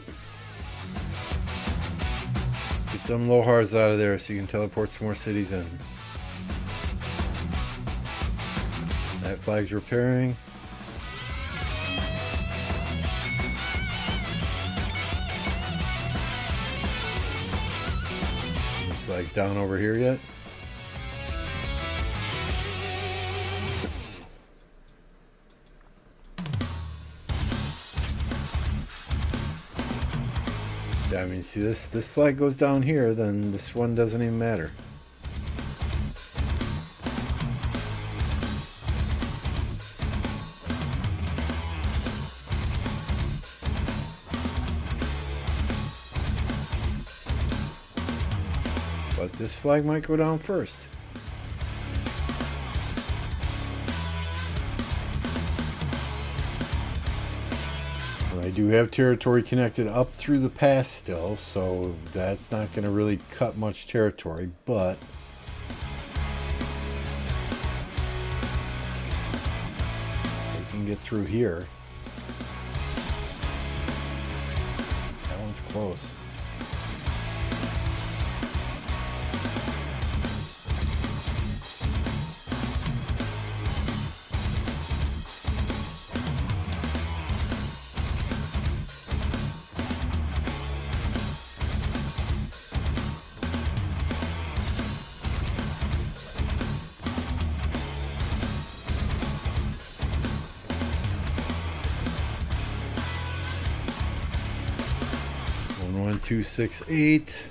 Get them Lohars out of there so you can teleport some more cities in. That flag's repairing. This flag's down over here yet. I mean, see, this flag goes down here, then this one doesn't even matter. But this flag might go down first. I do have territory connected up through the pass still, so that's not going to really cut much territory, but we can get through here. That one's close. One, 2, 6, 8,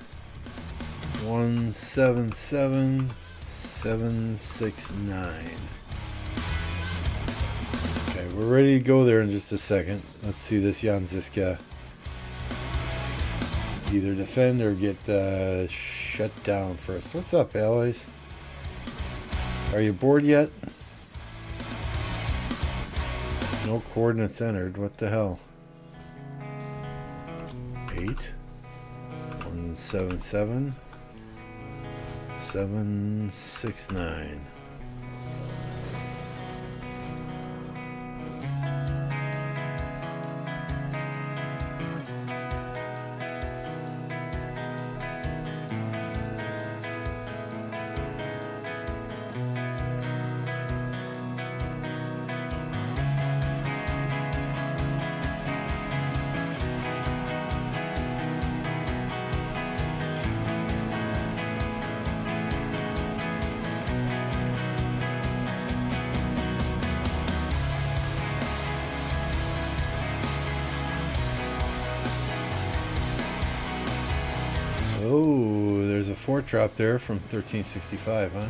1, 7, 7, 7, 6, 9. Okay, we're ready to go there in just a second. Let's see this Janziska either defend or get shut down first. What's up, allies? Are you bored yet? No coordinates entered. What the hell? 8, 1, 7, 7, 7, 6, 9. Oh, there's a fort drop there from 1365, huh?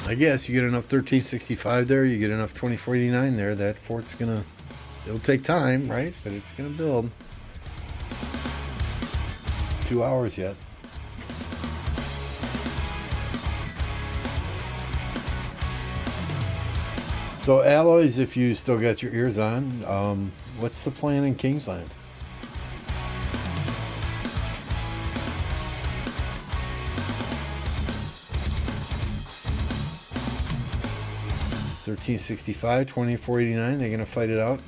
I guess you get enough 1365 there, you get enough 2049 there, that fort's gonna... It'll take time, right? But it's going to build. 2 hours yet. So, alloys, if you still got your ears on, what's the plan in Kingsland? 1365, 2489. They're going to fight it out.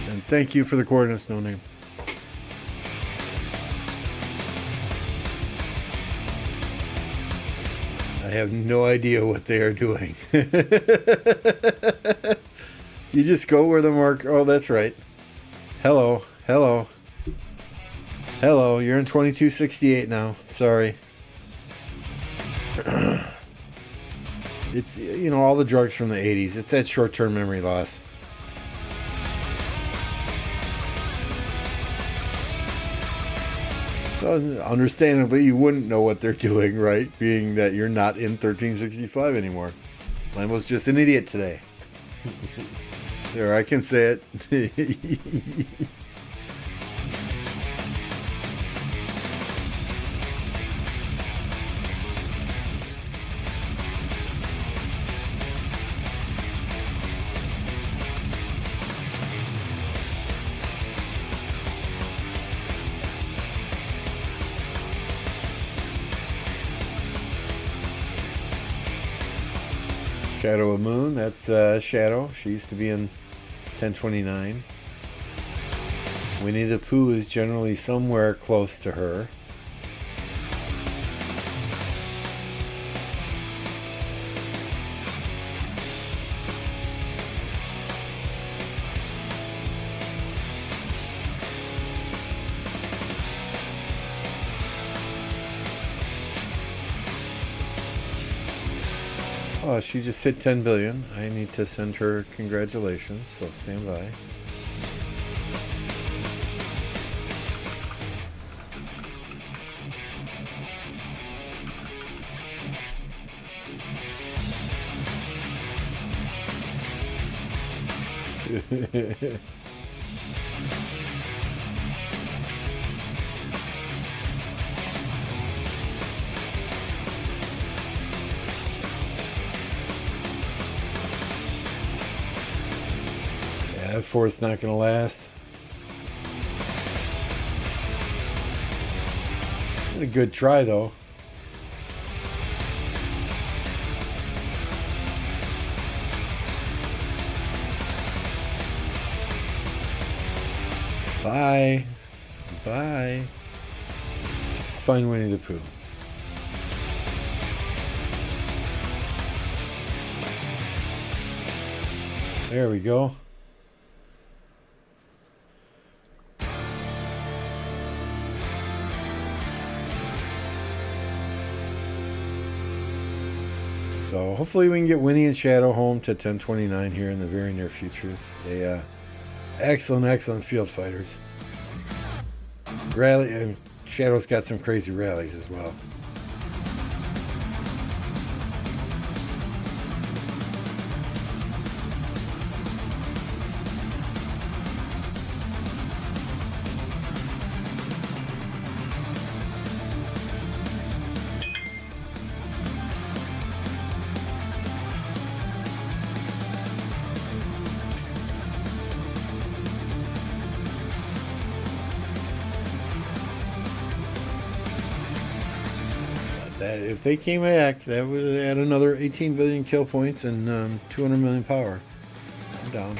And thank you for the coordinates, No Name. I have no idea what they are doing. You just go where the mark. Oh, that's right. Hello. Hello. Hello. You're in 2268 now. Sorry. It's, you know, all the drugs from the 80s. It's that short-term memory loss. Understandably, you wouldn't know what they're doing, right? Being that you're not in 1365 anymore. Mine was just an idiot today. There, I can say it. Shadow of Moon, that's Shadow. She used to be in 1029. Winnie the Pooh is generally somewhere close to her. Oh, she just hit 10 billion. I need to send her congratulations, so stand by. That fourth's not going to last. A good try, though. Bye. Bye. Let's find Winnie the Pooh. There we go. So hopefully we can get Winnie and Shadow home to 1029 here in the very near future. They excellent field fighters. Rally, and Shadow's got some crazy rallies as well. That if they came back, that would add another 18 billion kill points and 200 million power. I'm down.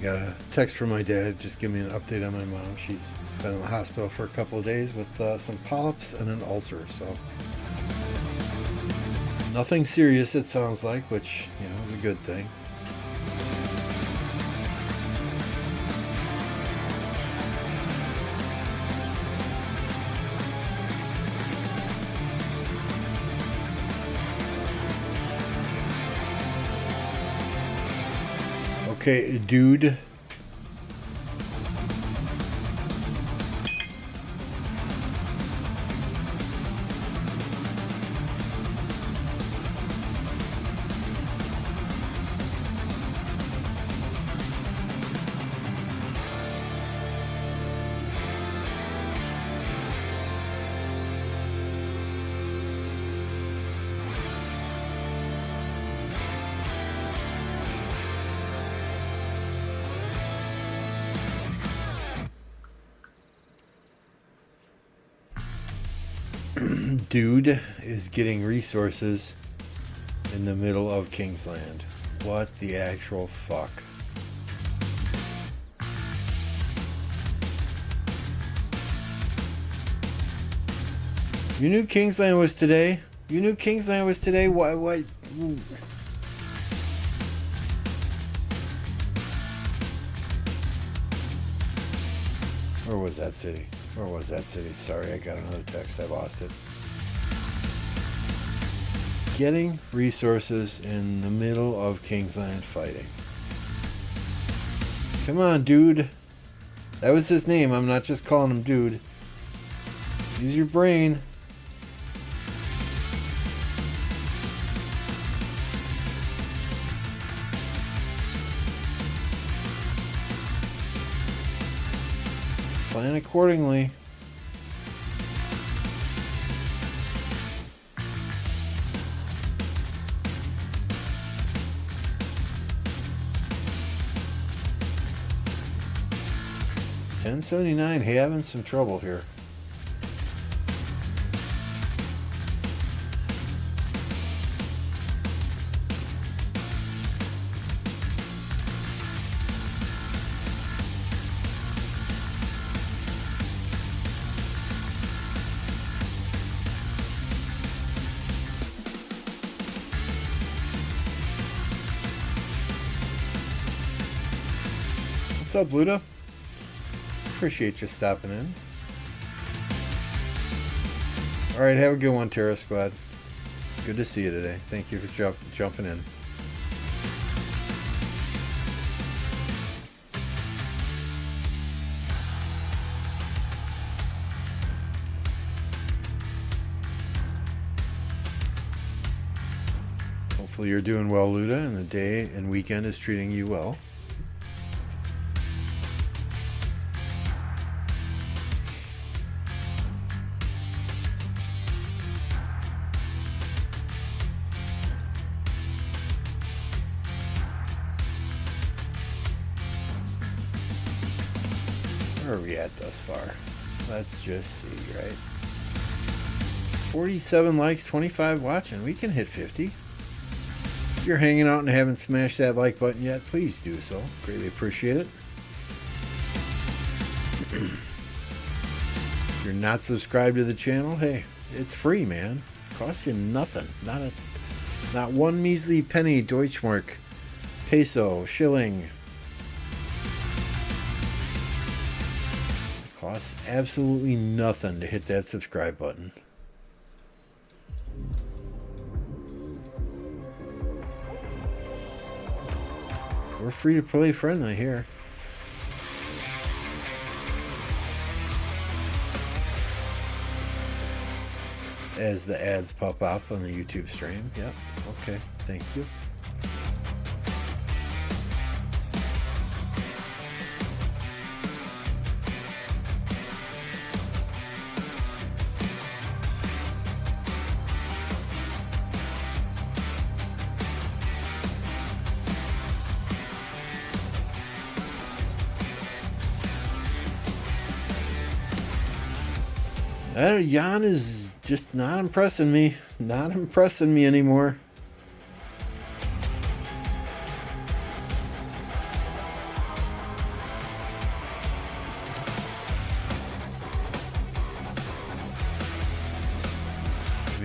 got a text from my dad, just give me an update on my mom. She's been in the hospital for a couple of days with some polyps and an ulcer, so nothing serious it sounds like, which, you know, is a good thing. Okay, dude. Dude is getting resources in the middle of Kingsland. What the actual fuck? You knew Kingsland was today? You knew Kingsland was today? Why? Where was that city? Where was that city? Sorry, I got another text. I lost it. Getting resources in the middle of Kingsland fighting. Come on, dude. That was his name. I'm not just calling him dude. Use your brain. Plan accordingly. $10.79 having some trouble here. What's up, Luda? Appreciate you stopping in. Alright, have a good one, Terra Squad. Good to see you today. Thank you for jumping in. Hopefully you're doing well, Luda, and the day and weekend is treating you well. Where are we at thus far? Let's just see, right? 47 likes, 25 watching. We can hit 50. If you're hanging out and haven't smashed that like button yet, please do so. Greatly appreciate it. If you're not subscribed to the channel, hey, it's free, man. It costs you nothing. Not one measly penny, Deutschmark, peso, shilling. Costs absolutely nothing to hit that subscribe button. We're free to play friendly here. As the ads pop up on the YouTube stream. Yep. Okay. Thank you. Jan is just not impressing me. Not impressing me anymore.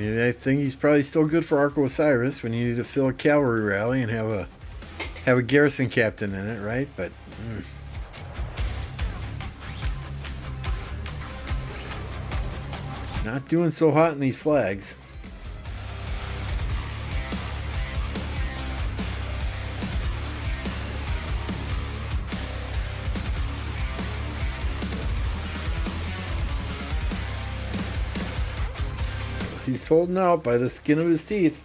mean, I think he's probably still good for Arco Osiris when you need to fill a cavalry rally and have a garrison captain in it, right? But not doing so hot in these flags. He's holding out by the skin of his teeth.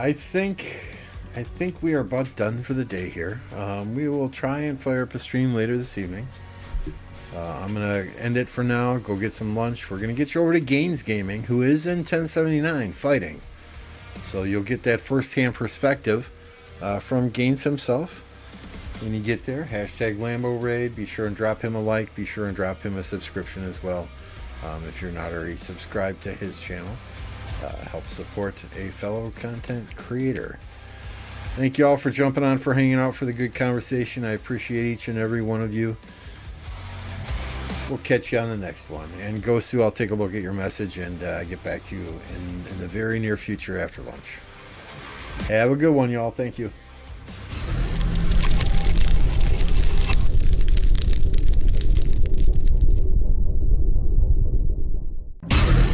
I think we are about done for the day here. We will try and fire up a stream later this evening. I'm gonna end it for now. Go get some lunch. We're gonna get you over to Gaines Gaming, who is in 1079 fighting. So you'll get that first-hand perspective from Gaines himself. When you get there, hashtag Lambo Raid. Be sure and drop him a like. Be sure and drop him a subscription as well. If you're not already subscribed to his channel. Help support a fellow content creator. Thank you all for jumping on, for hanging out, for the good conversation. I appreciate each and every one of you. We'll catch you on the next one. And Gosu, I'll take a look at your message and get back to you in the very near future after lunch. Have a good one, y'all. Thank you.